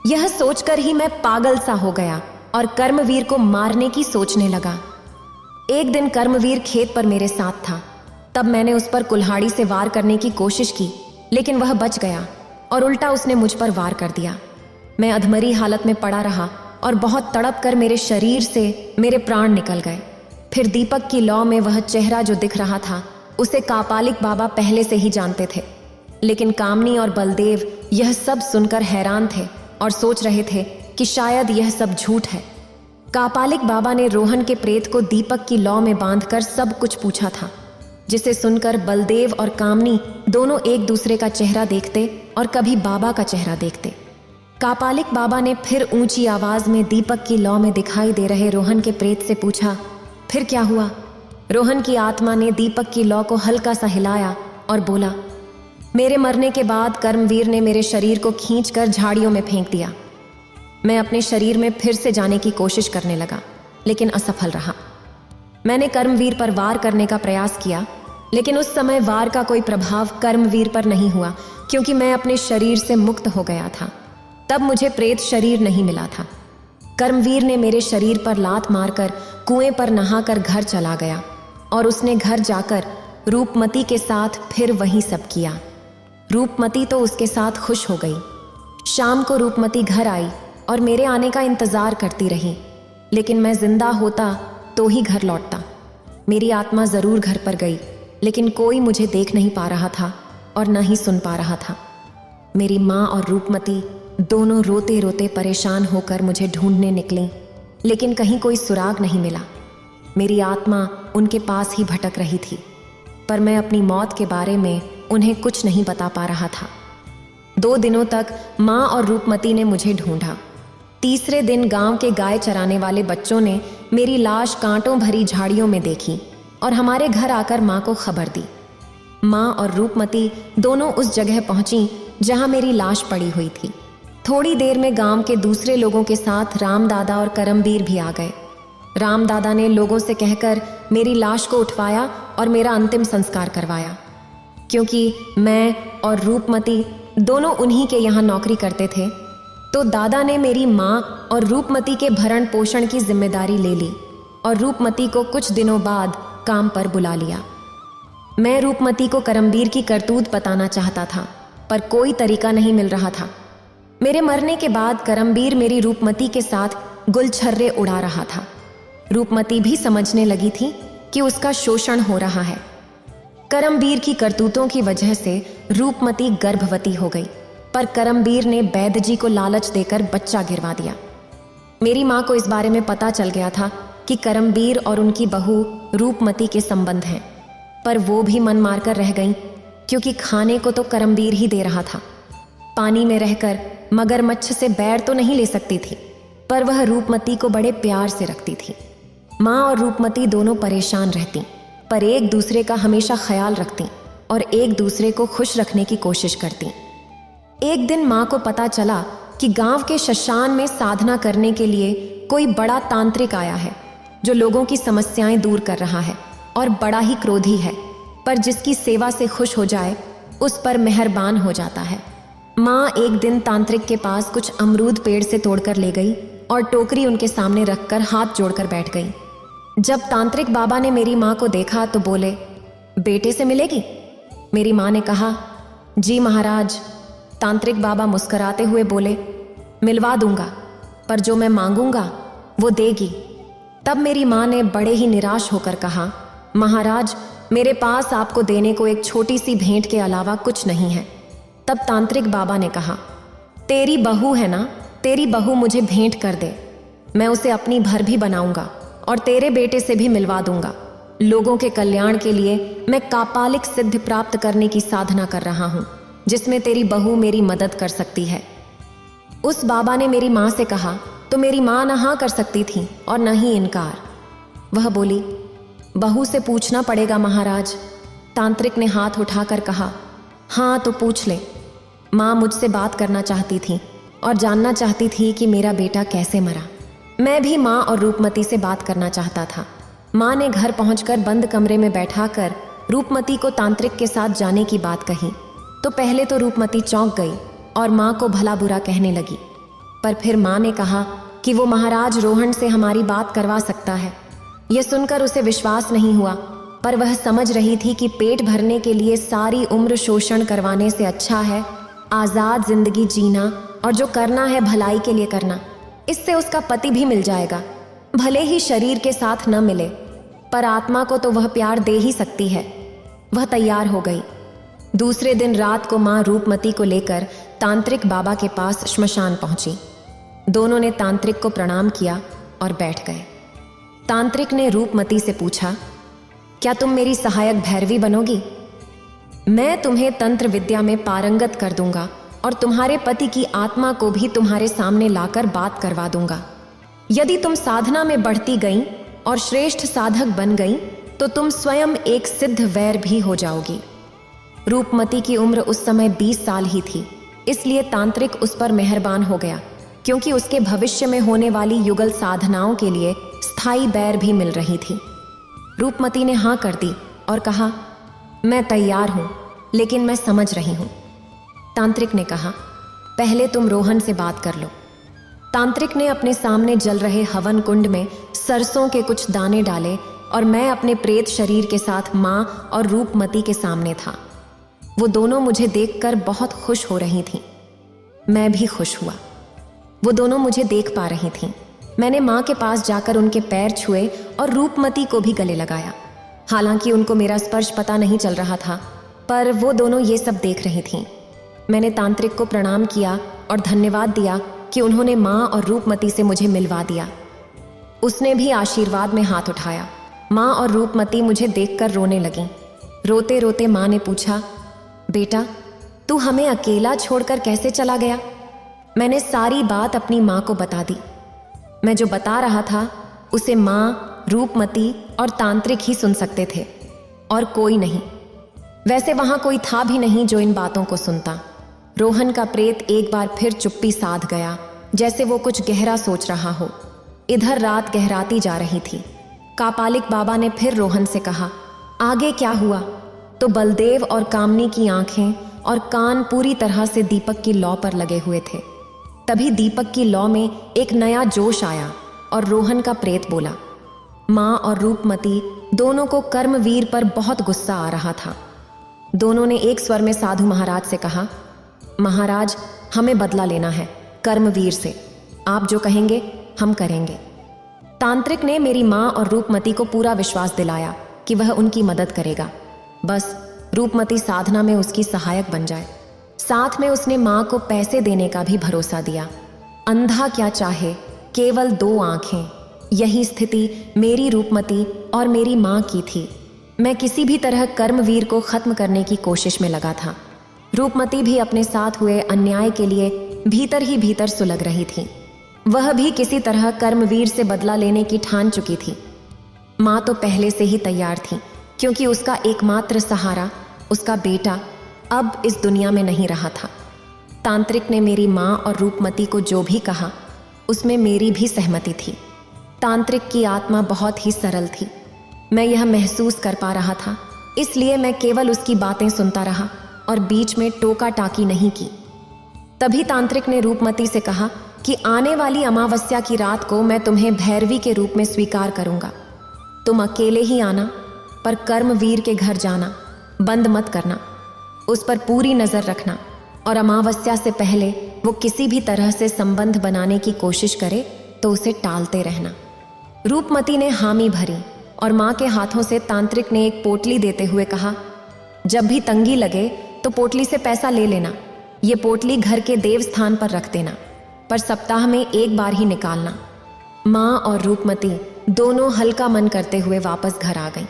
यह सोचकर ही मैं पागल सा हो गया और कर्मवीर को मारने की सोचने लगा। एक दिन कर्मवीर खेत पर मेरे साथ था। तब मैंने उस पर कुल्हाड़ी से वार करने की कोशिश की, लेकिन वह बच गया और उल्टा उसने मुझ पर वार कर दिया। मैं अधमरी हालत में पड़ा रहा और बहुत तड़प कर मेरे शरीर से मेरे प्राण निकल गए। फिर दीपक की लौ में वह चेहरा जो दिख रहा था उसे कापालिक बाबा पहले से ही जानते थे। लेकिन कामनी और बलदेव यह सब सुनकर हैरान थे और सोच रहे थे कि शायद यह सब झूठ है। कापालिक बाबा ने रोहन के प्रेत को दीपक की लौ में बांधकर सब कुछ पूछा था, जिसे सुनकर बलदेव और कामनी दोनों एक दूसरे का चेहरा देखते और कभी बाबा का चेहरा देखते। कापालिक बाबा ने फिर ऊंची आवाज में दीपक की लौ में दिखाई दे रहे रोहन के प्रेत से पूछा, फिर क्या हुआ? रोहन की आत्मा ने दीपक की लौ को हल्का सा हिलाया और बोला, मेरे मरने के बाद कर्मवीर ने मेरे शरीर को खींचकर झाड़ियों में फेंक दिया। मैं अपने शरीर में फिर से जाने की कोशिश करने लगा, लेकिन असफल रहा। मैंने कर्मवीर पर वार करने का प्रयास किया, लेकिन उस समय वार का कोई प्रभाव कर्मवीर पर नहीं हुआ, क्योंकि मैं अपने शरीर से मुक्त हो गया था। तब मुझे प्रेत शरीर नहीं मिला था। कर्मवीर ने मेरे शरीर पर लात मारकर कुएं पर नहाकर घर चला गया और उसने घर जाकर रूपमती के साथ फिर वही सब किया। रूपमती तो उसके साथ खुश हो गई। शाम को रूपमती घर आई और मेरे आने का इंतजार करती रही, लेकिन मैं जिंदा होता तो ही घर लौटता। मेरी आत्मा जरूर घर पर गई, लेकिन कोई मुझे देख नहीं पा रहा था और न ही सुन पा रहा था। मेरी माँ और रूपमती दोनों रोते रोते परेशान होकर मुझे ढूंढने निकलीं, लेकिन कहीं कोई सुराग नहीं मिला। मेरी आत्मा उनके पास ही भटक रही थी, पर मैं अपनी मौत के बारे में उन्हें कुछ नहीं बता पा रहा था। 2 दिनों तक माँ और रूपमती ने मुझे ढूंढा। तीसरे दिन गांव के गाय चराने वाले बच्चों ने मेरी लाश कांटों भरी झाड़ियों में देखी और हमारे घर आकर माँ को खबर दी। माँ और रूपमती दोनों उस जगह पहुंची जहां मेरी लाश पड़ी हुई थी। थोड़ी देर में गांव के दूसरे लोगों के साथ राम दादा और करमबीर भी आ गए। राम दादा ने लोगों से कहकर मेरी लाश को उठवाया और मेरा अंतिम संस्कार करवाया। क्योंकि मैं और रूपमती दोनों उन्हीं के यहाँ नौकरी करते थे, तो दादा ने मेरी माँ और रूपमती के भरण पोषण की जिम्मेदारी ले ली और रूपमती को कुछ दिनों बाद काम पर बुला लिया। मैं रूपमती को करमबीर की करतूत बताना चाहता था, पर कोई तरीका नहीं मिल रहा था। मेरे मरने के बाद करमबीर मेरी रूपमती के साथ गुलछर्रे उड़ा रहा था। रूपमती भी समझने लगी थी कि उसका शोषण हो रहा है। करमबीर की करतूतों की वजह से रूपमती गर्भवती हो गई, पर करमबीर ने वैद्य जी को लालच देकर बच्चा गिरवा दिया। मेरी माँ को इस बारे में पता चल गया था कि करमबीर और उनकी बहू रूपमती के संबंध हैं, पर वो भी मन मारकर रह गईं, क्योंकि खाने को तो करमबीर ही दे रहा था। पानी में रहकर मगरमच्छ से बैर तो नहीं ले सकती थी, पर वह रूपमती को बड़े प्यार से रखती थी। माँ और रूपमती दोनों परेशान रहती, पर एक दूसरे का हमेशा ख्याल रखती और एक दूसरे को खुश रखने की कोशिश करती। एक दिन माँ को पता चला कि गांव के शशान में साधना करने के लिए कोई बड़ा तांत्रिक आया है, जो लोगों की समस्याएं दूर कर रहा है और बड़ा ही क्रोधी है, पर जिसकी सेवा से खुश हो जाए उस पर मेहरबान हो जाता है। माँ एक दिन तांत्रिक के पास कुछ अमरूद पेड़ से तोड़कर ले गई और टोकरी उनके सामने रखकर हाथ जोड़कर बैठ गई। जब तांत्रिक बाबा ने मेरी माँ को देखा तो बोले, बेटे से मिलेगी? मेरी माँ ने कहा, जी महाराज। तांत्रिक बाबा मुस्कुराते हुए बोले, मिलवा दूंगा, पर जो मैं मांगूंगा वो देगी। तब मेरी माँ ने बड़े ही निराश होकर कहा, महाराज मेरे पास आपको देने को एक छोटी सी भेंट के अलावा कुछ नहीं है। तब तांत्रिक बाबा ने कहा, तेरी बहू है ना, तेरी बहू मुझे भेंट कर दे, मैं उसे अपनी भर भी बनाऊंगा और तेरे बेटे से भी मिलवा दूंगा। लोगों के कल्याण के लिए मैं कापालिक सिद्धि प्राप्त करने की साधना कर रहा हूँ, जिसमें तेरी बहू मेरी मदद कर सकती है। उस बाबा ने मेरी माँ से कहा तो मेरी माँ न हाँ कर सकती थी और न ही इनकार। वह बोली, बहू से पूछना पड़ेगा महाराज। तांत्रिक ने हाथ उठाकर कहा, हाँ तो पूछ ले। माँ मुझसे बात करना चाहती थी और जानना चाहती थी कि मेरा बेटा कैसे मरा। मैं भी माँ और रूपमती से बात करना चाहता था। माँ ने घर पहुंचकर बंद कमरे में बैठाकर रूपमती को तांत्रिक के साथ जाने की बात कही तो पहले तो रूपमती चौंक गई और माँ को भला बुरा कहने लगी, पर फिर माँ ने कहा कि वो महाराज रोहन से हमारी बात करवा सकता है। यह सुनकर उसे विश्वास नहीं हुआ, पर वह समझ रही थी कि पेट भरने के लिए सारी उम्र शोषण करवाने से अच्छा है आज़ाद जिंदगी जीना और जो करना है भलाई के लिए करना। इससे उसका पति भी मिल जाएगा, भले ही शरीर के साथ न मिले, पर आत्मा को तो वह प्यार दे ही सकती है। वह तैयार हो गई। दूसरे दिन रात को माँ रूपमती को लेकर तांत्रिक बाबा के पास श्मशान पहुंची। दोनों ने तांत्रिक को प्रणाम किया और बैठ गए। तांत्रिक ने रूपमती से पूछा, क्या तुम मेरी सहायक भैरवी बनोगी? मैं तुम्हें तंत्र विद्या में पारंगत कर दूंगा और तुम्हारे पति की आत्मा को भी तुम्हारे सामने लाकर बात करवा दूंगा। यदि तुम साधना में बढ़ती गई और श्रेष्ठ साधक बन गई तो तुम स्वयं एक सिद्ध वैर भी हो जाओगी। रूपमती की उम्र उस समय 20 साल ही थी, इसलिए तांत्रिक उस पर मेहरबान हो गया, क्योंकि उसके भविष्य में होने वाली युगल साधनाओं के लिए स्थायी बैर भी मिल रही थी। रूपमती ने हाँ कर दी और कहा, मैं तैयार हूं, लेकिन मैं समझ रही हूं। तांत्रिक ने कहा, पहले तुम रोहन से बात कर लो। तांत्रिक ने अपने सामने जल रहे हवन कुंड में सरसों के कुछ दाने डाले और मैं अपने प्रेत शरीर के साथ माँ और रूपमती के सामने था। वो दोनों मुझे देखकर बहुत खुश हो रही थीं। मैं भी खुश हुआ। वो दोनों मुझे देख पा रही थीं। मैंने माँ के पास जाकर उनके पैर छुए और रूपमती को भी गले लगाया। हालांकि उनको मेरा स्पर्श पता नहीं चल रहा था, पर वो दोनों ये सब देख रही थीं। मैंने तांत्रिक को प्रणाम किया और धन्यवाद दिया कि उन्होंने माँ और रूपमती से मुझे मिलवा दिया। उसने भी आशीर्वाद में हाथ उठाया। माँ और रूपमती मुझे देखकर रोने लगीं। रोते रोते माँ ने पूछा, बेटा, तू हमें अकेला छोड़कर कैसे चला गया? मैंने सारी बात अपनी माँ को बता दी। मैं जो बता रहा था उसे माँ, रूपमती और तांत्रिक ही सुन सकते थे और कोई नहीं। वैसे वहां कोई था भी नहीं जो इन बातों को सुनता। रोहन का प्रेत एक बार फिर चुप्पी साध गया, जैसे वो कुछ गहरा सोच रहा हो। इधर रात गहराती जा रही थी। कापालिक बाबा ने फिर रोहन से कहा, आगे क्या हुआ? तो बलदेव और कामनी की आंखें और कान पूरी तरह से दीपक की लौ पर लगे हुए थे। तभी दीपक की लौ में एक नया जोश आया और रोहन का प्रेत बोला। माँ और रूपमती दोनों को कर्मवीर पर बहुत गुस्सा आ रहा था। दोनों ने एक स्वर में साधु महाराज से कहा, महाराज, हमें बदला लेना है कर्मवीर से। आप जो कहेंगे हम करेंगे। तांत्रिक ने मेरी माँ और रूपमती को पूरा विश्वास दिलाया कि वह उनकी मदद करेगा, बस रूपमती साधना में उसकी सहायक बन जाए। साथ में उसने माँ को पैसे देने का भी भरोसा दिया। अंधा क्या चाहे, केवल 2 आंखें। यही स्थिति मेरी रूपमती और मेरी माँ की थी। मैं किसी भी तरह कर्मवीर को खत्म करने की कोशिश में लगा था। रूपमती भी अपने साथ हुए अन्याय के लिए भीतर ही भीतर सुलग रही थी। वह भी किसी तरह कर्मवीर से बदला लेने की ठान चुकी थी। माँ तो पहले से ही तैयार थी, क्योंकि उसका एकमात्र सहारा, उसका बेटा, अब इस दुनिया में नहीं रहा था। तांत्रिक ने मेरी माँ और रूपमती को जो भी कहा उसमें मेरी भी सहमति थी। तांत्रिक की आत्मा बहुत ही सरल थी। मैं यह महसूस कर पा रहा था, इसलिए मैं केवल उसकी बातें सुनता रहा और बीच में टोका टाकी नहीं की। तभी तांत्रिक ने रूपमती से कहा कि आने वाली अमावस्या की रात को मैं तुम्हें भैरवी के रूप में स्वीकार करूंगा। तुम अकेले ही आना, पर कर्मवीर के घर जाना बंद मत करना। उस पर पूरी नजर रखना और अमावस्या से पहले वो किसी भी तरह से संबंध बनाने की कोशिश करे तो उसे टालते रहना। रूपमती ने हामी भरी और माँ के हाथों से तांत्रिक ने एक पोटली देते हुए कहा, जब भी तंगी लगे तो पोटली से पैसा ले लेना। ये पोटली घर के देव स्थान पर रख देना, पर सप्ताह में 1 बार ही निकालना। माँ और रूपमती दोनों हल्का मन करते हुए वापस घर आ गईं।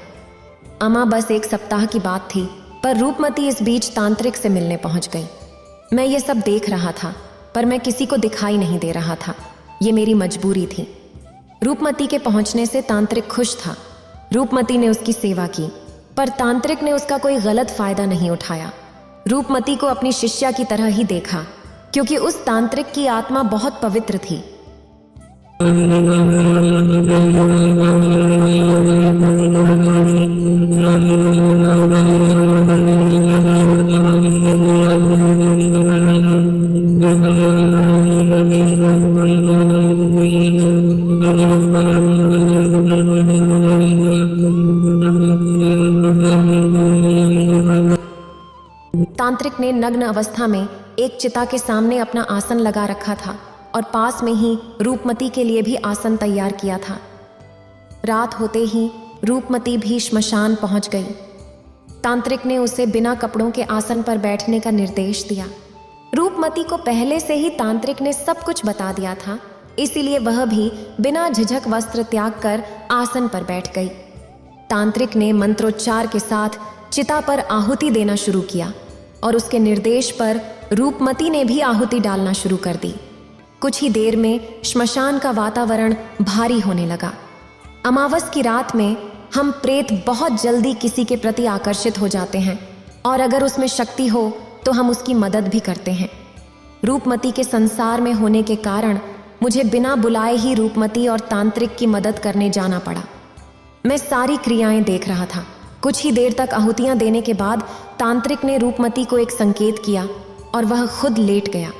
अमा बस 1 सप्ताह की बात थी, पर रूपमती इस बीच तांत्रिक से मिलने पहुंच गई। मैं ये सब देख रहा था, पर मैं किसी को दिखाई नहीं दे रहा था। ये मेरी मजबूरी थी। रूपमती के पहुंचने से तांत्रिक खुश था। रूपमती ने उसकी सेवा की, पर तांत्रिक ने उसका कोई गलत फायदा नहीं उठाया। रूपमती को अपनी शिष्या की तरह ही देखा, क्योंकि उस तांत्रिक की आत्मा बहुत पवित्र थी। तांत्रिक ने नग्न अवस्था में एक चिता के सामने अपना आसन लगा रखा था और पास में ही रूपमती के लिए भी आसन तैयार किया था। रात होते ही रूपमती भी श्मशान पहुंच गई। तांत्रिक ने उसे बिना कपड़ों के आसन पर बैठने का निर्देश दिया। रूपमती को पहले से ही तांत्रिक ने सब कुछ बता दिया था, इसीलिए वह भी बिना झिझक वस्त्र त्याग कर आसन पर बैठ गई। तांत्रिक ने मंत्रोच्चार के साथ चिता पर आहुति देना शुरू किया और उसके निर्देश पर रूपमती ने भी आहुति डालना शुरू कर दी। कुछ ही देर में श्मशान का वातावरण भारी होने लगा। अमावस की रात में हम प्रेत बहुत जल्दी किसी के प्रति आकर्षित हो जाते हैं और अगर उसमें शक्ति हो तो हम उसकी मदद भी करते हैं। रूपमती के संसार में होने के कारण मुझे बिना बुलाए ही रूपमती और तांत्रिक की मदद करने जाना पड़ा। मैं सारी क्रियाएं देख रहा था। कुछ ही देर तक आहुतियां देने के बाद तांत्रिक ने रूपमती को एक संकेत किया और वह खुद लेट गया।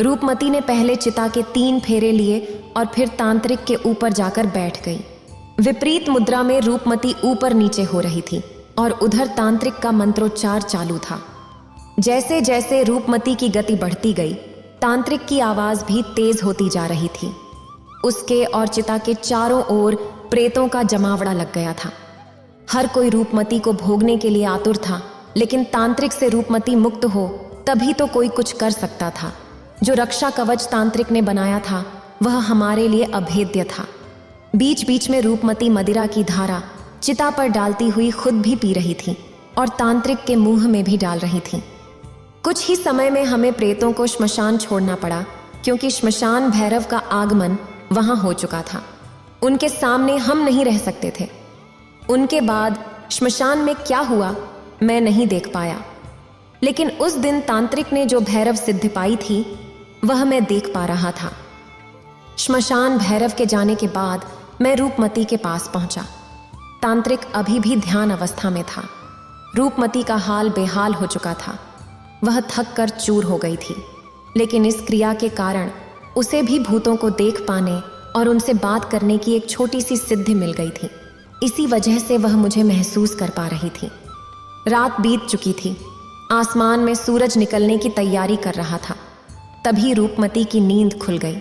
रूपमती ने पहले चिता के 3 फेरे लिए और फिर तांत्रिक के ऊपर जाकर बैठ गई। विपरीत मुद्रा में रूपमती ऊपर नीचे हो रही थी और उधर तांत्रिक का मंत्रोच्चार चालू था। जैसे जैसे रूपमती की गति बढ़ती गई, तांत्रिक की आवाज भी तेज होती जा रही थी। उसके और चिता के चारों ओर प्रेतों का जमावड़ा लग गया था। हर कोई रूपमती को भोगने के लिए आतुर था, लेकिन तांत्रिक से रूपमती मुक्त हो तभी तो कोई कुछ कर सकता था। जो रक्षा कवच तांत्रिक ने बनाया था वह हमारे लिए अभेद्य था। बीच बीच में रूपमती मदिरा की धारा चिता पर डालती हुई खुद भी पी रही थी और तांत्रिक के मुंह में भी डाल रही थी। कुछ ही समय में हमें प्रेतों को श्मशान छोड़ना पड़ा, क्योंकि श्मशान भैरव का आगमन वहां हो चुका था। उनके सामने हम नहीं रह सकते थे। उनके बाद श्मशान में क्या हुआ मैं नहीं देख पाया, लेकिन उस दिन तांत्रिक ने जो भैरव सिद्धि पाई थी वह मैं देख पा रहा था। श्मशान भैरव के जाने के बाद मैं रूपमती के पास पहुंचा। तांत्रिक अभी भी ध्यान अवस्था में था। रूपमती का हाल बेहाल हो चुका था। वह थक कर चूर हो गई थी, लेकिन इस क्रिया के कारण उसे भी भूतों को देख पाने और उनसे बात करने की एक छोटी सी सिद्धि मिल गई थी। इसी वजह से वह मुझे महसूस कर पा रही थी। रात बीत चुकी थी। आसमान में सूरज निकलने की तैयारी कर रहा था। तभी रूपमती की नींद खुल गई।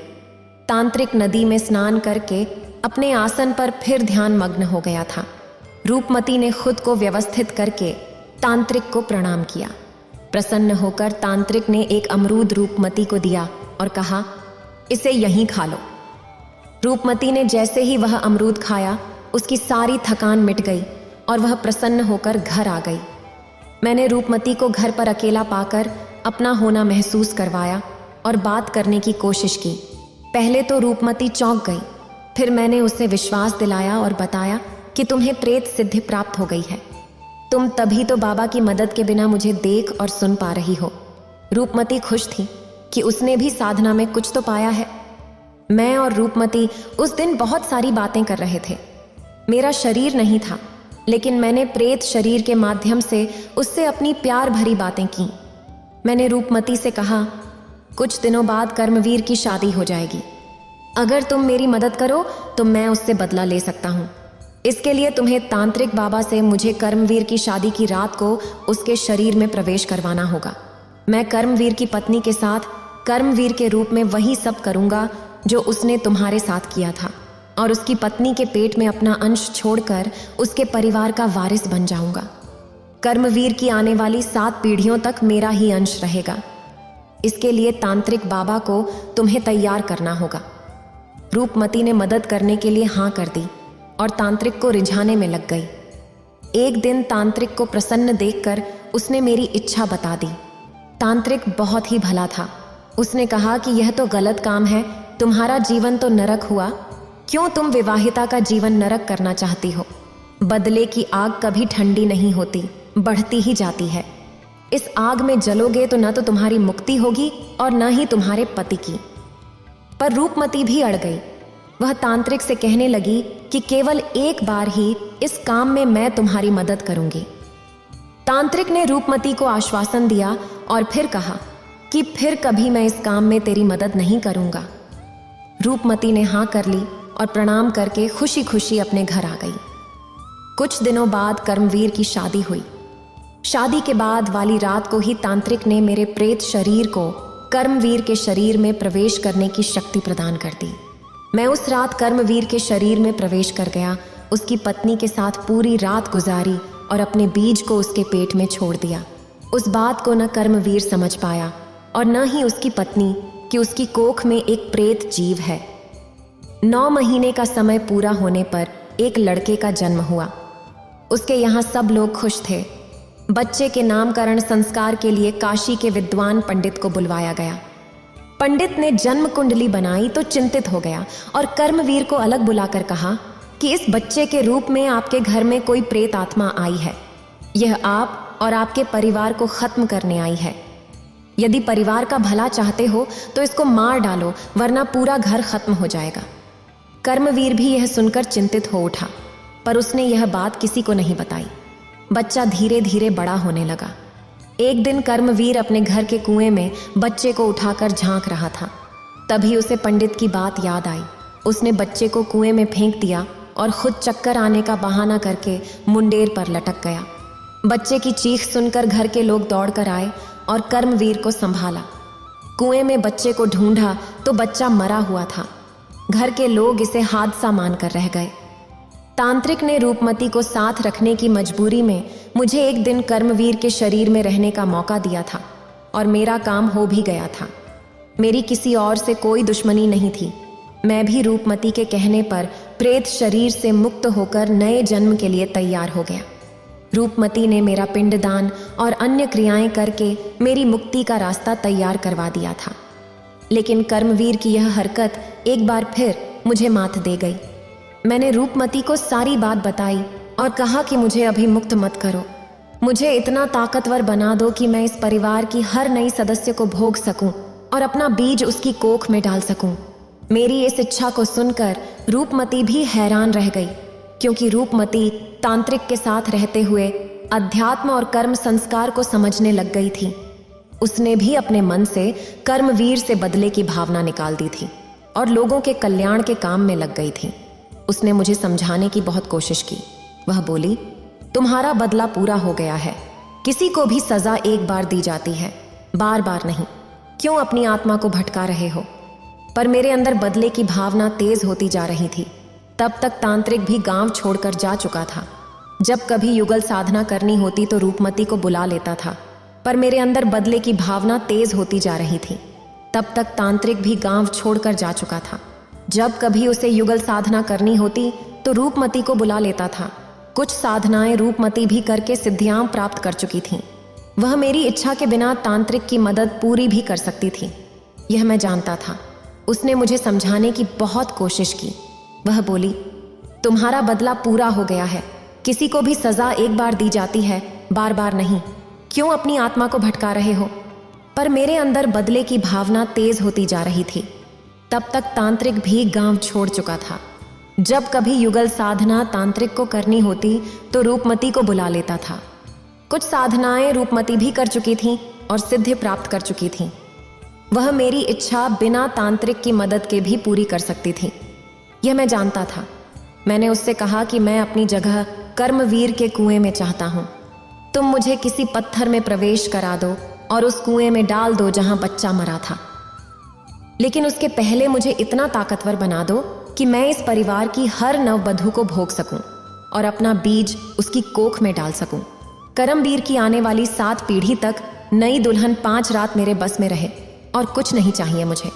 तांत्रिक नदी में स्नान करके अपने आसन पर फिर ध्यान मग्न हो गया था। रूपमती ने खुद को व्यवस्थित करके तांत्रिक को प्रणाम किया। प्रसन्न होकर तांत्रिक ने एक अमरूद रूपमती को दिया और कहा, इसे यहीं खा लो। रूपमती ने जैसे ही वह अमरूद खाया, उसकी सारी थकान मिट गई और वह प्रसन्न होकर घर आ गई। मैंने रूपमती को घर पर अकेला पाकर अपना होना महसूस करवाया और बात करने की कोशिश की। पहले तो रूपमती चौंक गई, फिर मैंने उसे विश्वास दिलाया और बताया कि तुम्हें प्रेत सिद्धि प्राप्त हो गई है। तुम तभी तो बाबा की मदद के बिना मुझे देख और सुन पा रही हो। रूपमती खुश थी कि उसने भी साधना में कुछ तो पाया है। मैं और रूपमती उस दिन बहुत सारी बातें कर रहे थे। मेरा शरीर नहीं था, लेकिन मैंने प्रेत शरीर के माध्यम से उससे अपनी प्यार भरी बातें की। मैंने रूपमती से कहा, कुछ दिनों बाद कर्मवीर की शादी हो जाएगी। अगर तुम मेरी मदद करो तो मैं उससे बदला ले सकता हूँ। इसके लिए तुम्हें तांत्रिक बाबा से मुझे कर्मवीर की शादी की रात को उसके शरीर में प्रवेश करवाना होगा। मैं कर्मवीर की पत्नी के साथ कर्मवीर के रूप में वही सब करूँगा जो उसने तुम्हारे साथ किया था, और उसकी पत्नी के पेट में अपना अंश छोड़कर उसके परिवार का वारिस बन जाऊंगा। कर्मवीर की आने वाली 7 पीढ़ियों तक मेरा ही अंश रहेगा। इसके लिए तांत्रिक बाबा को तुम्हें तैयार करना होगा। रूपमती ने मदद करने के लिए हाँ कर दी और तांत्रिक को रिझाने में लग गई। एक दिन तांत्रिक को प्रसन्न देखकर उसने मेरी इच्छा बता दी। तांत्रिक बहुत ही भला था। उसने कहा कि यह तो गलत काम है, तुम्हारा जीवन तो नरक हुआ, क्यों तुम विवाहिता का जीवन नरक करना चाहती हो? बदले की आग कभी ठंडी नहीं होती, बढ़ती ही जाती है। इस आग में जलोगे तो न तो तुम्हारी मुक्ति होगी और न ही तुम्हारे पति की। पर रूपमती भी अड़ गई। वह तांत्रिक से कहने लगी कि केवल एक बार ही इस काम में मैं तुम्हारी मदद करूंगी। तांत्रिक ने रूपमती को आश्वासन दिया और फिर कहा कि फिर कभी मैं इस काम में तेरी मदद नहीं करूंगा। रूपमती ने हाँ कर ली और प्रणाम करके खुशी खुशी अपने घर आ गई। कुछ दिनों बाद कर्मवीर की शादी हुई। शादी के बाद वाली रात को ही तांत्रिक ने मेरे प्रेत शरीर को कर्मवीर के शरीर में प्रवेश करने की शक्ति प्रदान कर दी। मैं उस रात कर्मवीर के शरीर में प्रवेश कर गया, उसकी पत्नी के साथ पूरी रात गुजारी और अपने बीज को उसके पेट में छोड़ दिया। उस बात को न कर्मवीर समझ पाया और न ही उसकी पत्नी कि उसकी कोख में एक प्रेत जीव है। 9 महीने का समय पूरा होने पर एक लड़के का जन्म हुआ। उसके यहाँ सब लोग खुश थे। बच्चे के नामकरण संस्कार के लिए काशी के विद्वान पंडित को बुलवाया गया। पंडित ने जन्म कुंडली बनाई तो चिंतित हो गया और कर्मवीर को अलग बुलाकर कहा कि इस बच्चे के रूप में आपके घर में कोई प्रेत आत्मा आई है। यह आप और आपके परिवार को खत्म करने आई है। यदि परिवार का भला चाहते हो तो इसको मार डालो, वरना पूरा घर खत्म हो जाएगा। कर्मवीर भी यह सुनकर चिंतित हो उठा, पर उसने यह बात किसी को नहीं बताई। बच्चा धीरे धीरे बड़ा होने लगा। एक दिन कर्मवीर अपने घर के कुएं में बच्चे को उठाकर झांक रहा था। तभी उसे पंडित की बात याद आई। उसने बच्चे को कुएं में फेंक दिया और खुद चक्कर आने का बहाना करके मुंडेर पर लटक गया। बच्चे की चीख सुनकर घर के लोग दौड़कर आए और कर्मवीर को संभाला। कुएं में बच्चे को ढूंढा तो बच्चा मरा हुआ था। घर के लोग इसे हादसा मानकर रह गए। तांत्रिक ने रूपमती को साथ रखने की मजबूरी में मुझे एक दिन कर्मवीर के शरीर में रहने का मौका दिया था और मेरा काम हो भी गया था। मेरी किसी और से कोई दुश्मनी नहीं थी। मैं भी रूपमती के कहने पर प्रेत शरीर से मुक्त होकर नए जन्म के लिए तैयार हो गया। रूपमती ने मेरा पिंडदान और अन्य क्रियाएं करके मेरी मुक्ति का रास्ता तैयार करवा दिया था। लेकिन कर्मवीर की यह हरकत एक बार फिर मुझे मात दे गई। मैंने रूपमती को सारी बात बताई और कहा कि मुझे अभी मुक्त मत करो। मुझे इतना ताकतवर बना दो कि मैं इस परिवार की हर नई सदस्य को भोग सकूं और अपना बीज उसकी कोख में डाल सकूं। मेरी इस इच्छा को सुनकर रूपमती भी हैरान रह गई, क्योंकि रूपमती तांत्रिक के साथ रहते हुए अध्यात्म और कर्म संस्कार को समझने लग गई थी। उसने भी अपने मन से कर्मवीर से बदले की भावना निकाल दी थी और लोगों के कल्याण के काम में लग गई थी। उसने मुझे समझाने की बहुत कोशिश की। वह बोली, तुम्हारा बदला पूरा हो गया है। किसी को भी सजा एक बार दी जाती है, बार बार नहीं। क्यों अपनी आत्मा को भटका रहे हो? पर मेरे अंदर बदले की भावना तेज होती जा रही थी। तब तक तांत्रिक भी गांव छोड़कर जा चुका था। जब कभी युगल साधना करनी होती तो रूपमती को बुला लेता था, पर मेरे अंदर बदले की भावना तेज होती जा रही थी। तब तक तांत्रिक भी गांव छोड़कर जा चुका था। जब कभी उसे युगल साधना करनी होती तो रूपमती को बुला लेता था। कुछ साधनाएं रूपमती भी करके सिद्धियां प्राप्त कर चुकी थीं। वह मेरी इच्छा के बिना तांत्रिक की मदद पूरी भी कर सकती थी, यह मैं जानता था। उसने मुझे समझाने की बहुत कोशिश की। वह बोली, तुम्हारा बदला पूरा हो गया है। किसी को भी सजा एक बार दी जाती है, बार बार नहीं। क्यों अपनी आत्मा को भटका रहे हो? पर मेरे अंदर बदले की भावना तेज होती जा रही थी। तब तक तांत्रिक भी गांव छोड़ चुका था। जब कभी युगल साधना तांत्रिक को करनी होती तो रूपमती को बुला लेता था। कुछ साधनाएं रूपमती भी कर चुकी थीं और सिद्धि प्राप्त कर चुकी थीं। वह मेरी इच्छा बिना तांत्रिक की मदद के भी पूरी कर सकती थी, यह मैं जानता था। मैंने उससे कहा कि मैं अपनी जगह कर्मवीर के कुएं में चाहता हूं। तुम मुझे किसी पत्थर में प्रवेश करा दो और उस कुएं में डाल दो जहां बच्चा मरा था। लेकिन उसके पहले मुझे इतना ताकतवर बना दो कि मैं इस परिवार की हर नववधू को भोग सकूं और अपना बीज उसकी कोख में डाल सकूं। कर्मवीर की आने वाली 7 पीढ़ी तक नई दुल्हन 5 रात मेरे बस में रहे और कुछ नहीं चाहिए मुझे।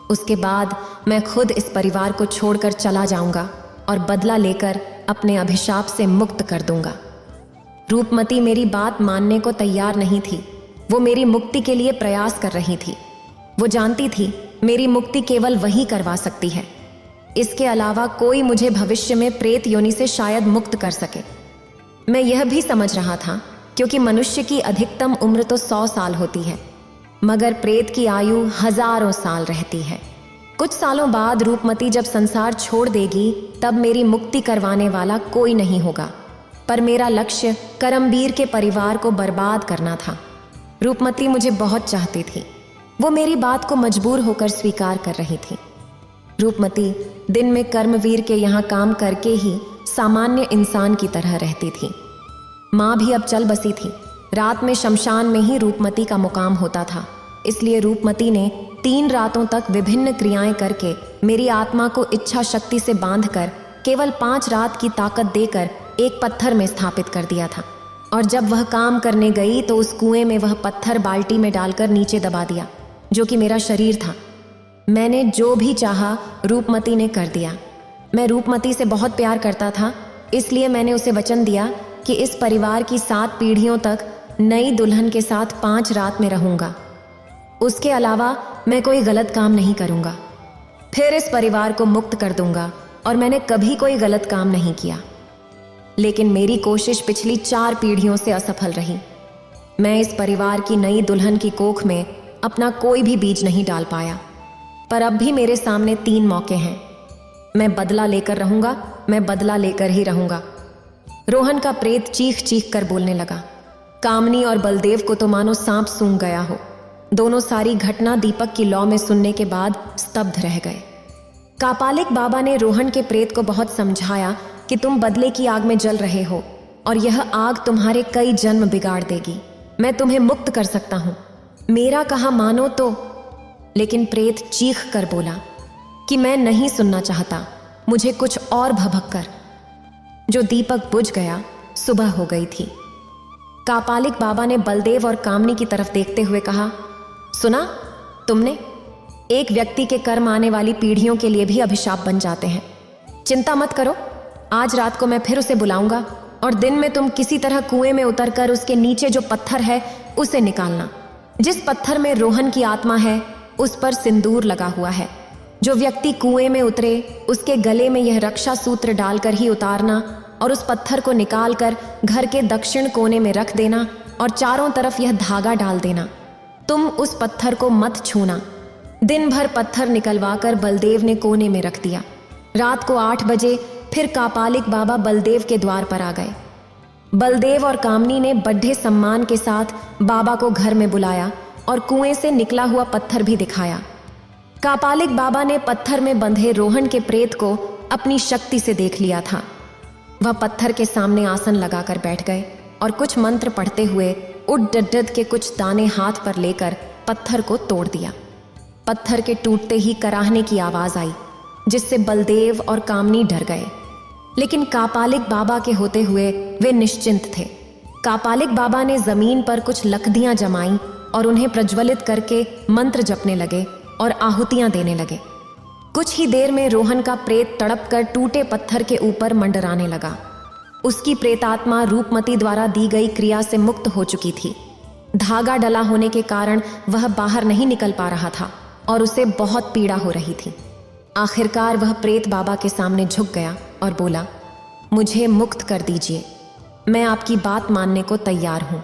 उसके बाद मैं खुद इस परिवार को छोड़कर चला जाऊंगा और बदला लेकर अपने अभिशाप से मुक्त कर दूंगा। रूपमती मेरी बात मानने को तैयार नहीं थी। वो मेरी मुक्ति के लिए प्रयास कर रही थी। वो जानती थी मेरी मुक्ति केवल वही करवा सकती है। इसके अलावा कोई मुझे भविष्य में प्रेत योनि से शायद मुक्त कर सके। मैं यह भी समझ रहा था, क्योंकि मनुष्य की अधिकतम उम्र तो 100 साल होती है, मगर प्रेत की आयु हजारों साल रहती है। कुछ सालों बाद रूपमती जब संसार छोड़ देगी तब मेरी मुक्ति करवाने वाला कोई नहीं होगा। पर मेरा लक्ष्य कर्मवीर के परिवार को बर्बाद करना था। रूपमती मुझे बहुत चाहती थी। वो मेरी बात को मजबूर होकर स्वीकार कर रही थी। रूपमती दिन में कर्मवीर के यहाँ काम करके ही सामान्य इंसान की तरह रहती थी। माँ भी अब चल बसी थी। रात में शमशान में ही रूपमती का मुकाम होता था, इसलिए रूपमती ने 3 रातों तक विभिन्न क्रियाएं करके मेरी आत्मा को इच्छा शक्ति से बांधकर केवल 5 रात की ताकत देकर एक पत्थर में स्थापित कर दिया था। और जब वह काम करने गई तो उस कुएं में वह पत्थर बाल्टी में डालकर नीचे दबा दिया, जो कि मेरा शरीर था। मैंने जो भी चाहा रूपमती ने कर दिया। मैं रूपमती से बहुत प्यार करता था, इसलिए मैंने उसे वचन दिया कि इस परिवार की 7 पीढ़ियों तक नई दुल्हन के साथ 5 रात में रहूंगा। उसके अलावा मैं कोई गलत काम नहीं करूंगा। फिर इस परिवार को मुक्त कर दूंगा। और मैंने कभी कोई गलत काम नहीं किया। लेकिन मेरी कोशिश पिछली 4 पीढ़ियों से असफल रही। मैं इस परिवार की नई दुल्हन की कोख में अपना कोई भी बीज नहीं डाल पाया। पर अब भी मेरे सामने 3 मौके हैं। मैं बदला लेकर रहूंगा, मैं बदला लेकर ही रहूंगा। रोहन का प्रेत चीख चीख कर बोलने लगा। कामनी और बलदेव को तो मानो सांप सूंघ गया हो। दोनों सारी घटना दीपक की लौ में सुनने के बाद स्तब्ध रह गए। कापालिक बाबा ने रोहन के प्रेत को बहुत समझाया कि तुम बदले की आग में जल रहे हो और यह आग तुम्हारे कई जन्म बिगाड़ देगी। मैं तुम्हें मुक्त कर सकता हूँ, मेरा कहा मानो तो। लेकिन प्रेत चीख कर बोला कि मैं नहीं सुनना चाहता, मुझे कुछ और भभक कर। जो दीपक बुझ गया, सुबह हो गई थी। कापालिक बाबा ने बलदेव और कामनी की तरफ देखते हुए कहा, सुना तुमने? एक व्यक्ति के कर्म आने वाली पीढ़ियों के लिए भी अभिशाप बन जाते हैं। चिंता मत करो, आज रात को मैं फिर उसे बुलाऊंगा और दिन में तुम किसी तरह कुएं में उतरकर उसके नीचे जो पत्थर है उसे निकालना। जिस पत्थर में रोहन की आत्मा है उस पर सिंदूर लगा हुआ है। जो व्यक्ति कुएं में उतरे उसके गले में यह रक्षा सूत्र डालकर ही उतारना और उस पत्थर को निकालकर घर के दक्षिण कोने में रख देना और चारों तरफ यह धागा डाल देना। तुम उस पत्थर को मत छूना। दिन भर पत्थर निकलवाकर बलदेव ने कोने में रख दिया। रात को 8 बजे फिर कापालिक बाबा बलदेव के द्वार पर आ गए। बलदेव और कामनी ने बड़े सम्मान के साथ बाबा को घर में बुलाया और कुएं से निकला हुआ पत्थर भी दिखाया। कापालिक बाबा ने पत्थर में बंधे रोहन के प्रेत को अपनी शक्ति से देख लिया था। वह पत्थर के सामने आसन लगाकर बैठ गए और कुछ मंत्र पढ़ते हुए उड के कुछ दाने हाथ पर लेकर पत्थर को तोड़ दिया। पत्थर के टूटते ही कराहने की आवाज आई, जिससे बलदेव और कामनी डर गए। लेकिन कापालिक बाबा के होते हुए वे निश्चिंत थे। कापालिक बाबा ने जमीन पर कुछ लकड़ियां जमाई और उन्हें प्रज्वलित करके मंत्र जपने लगे और आहुतियां देने लगे। कुछ ही देर में रोहन का प्रेत तड़प कर टूटे पत्थर के ऊपर मंडराने लगा। उसकी प्रेतात्मा रूपमती द्वारा दी गई क्रिया से मुक्त हो चुकी थी। धागा डला होने के कारण वह बाहर नहीं निकल पा रहा था और उसे बहुत पीड़ा हो रही थी। आखिरकार वह प्रेत बाबा के सामने झुक गया और बोला, मुझे मुक्त कर दीजिए, मैं आपकी बात मानने को तैयार हूं।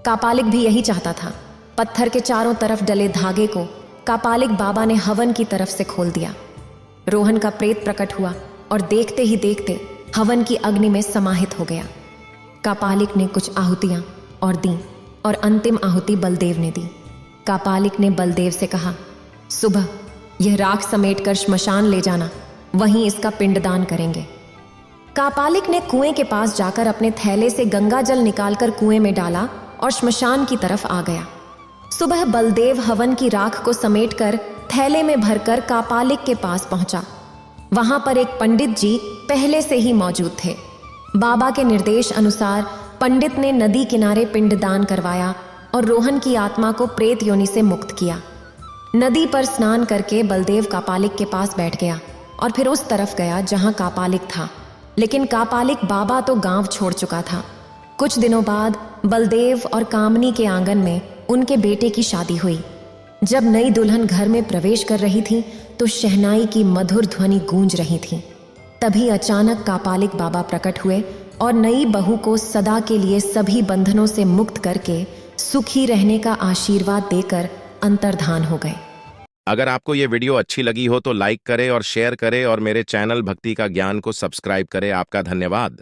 कापालिक भी यही चाहता था। पत्थर के चारों तरफ डले धागे को कापालिक बाबा ने हवन की तरफ से खोल दिया। रोहन का प्रेत प्रकट हुआ और देखते ही देखते हवन की अग्नि में समाहित हो गया। कापालिक ने कुछ आहुतियां और दी और अंतिम आहुति बलदेव ने दी। कापालिक ने बलदेव से कहा, सुबह यह राख समेटकर श्मशान ले जाना, वहीं इसका पिंडदान करेंगे। कापालिक ने कुएं के पास जाकर अपने थैले से गंगा जल निकालकर कुएं में डाला और श्मशान की तरफ आ गया। सुबह बलदेव हवन की राख को समेटकर थैले में भरकर कापालिक के पास पहुंचा। वहां पर एक पंडित जी पहले से ही मौजूद थे। बाबा के निर्देश अनुसार पंडित ने नदी किनारे पिंडदान करवाया और रोहन की आत्मा को प्रेत योनि से मुक्त किया। नदी पर स्नान करके बलदेव कापालिक के पास बैठ गया और फिर उस तरफ गया जहां कापालिक था। लेकिन कापालिक बाबा तो गांव छोड़ चुका था। कुछ दिनों बाद बलदेव और कामनी के आंगन में उनके बेटे की शादी हुई। जब नई दुल्हन घर में प्रवेश कर रही थी तो शहनाई की मधुर ध्वनि गूंज रही थी। तभी अचानक कापालिक बाबा प्रकट हुए और नई बहू को सदा के लिए सभी बंधनों से मुक्त करके सुखी रहने का आशीर्वाद देकर अंतर्धान हो गए। अगर आपको ये वीडियो अच्छी लगी हो तो लाइक करें और शेयर करें और मेरे चैनल भक्ति का ज्ञान को सब्सक्राइब करें। आपका धन्यवाद।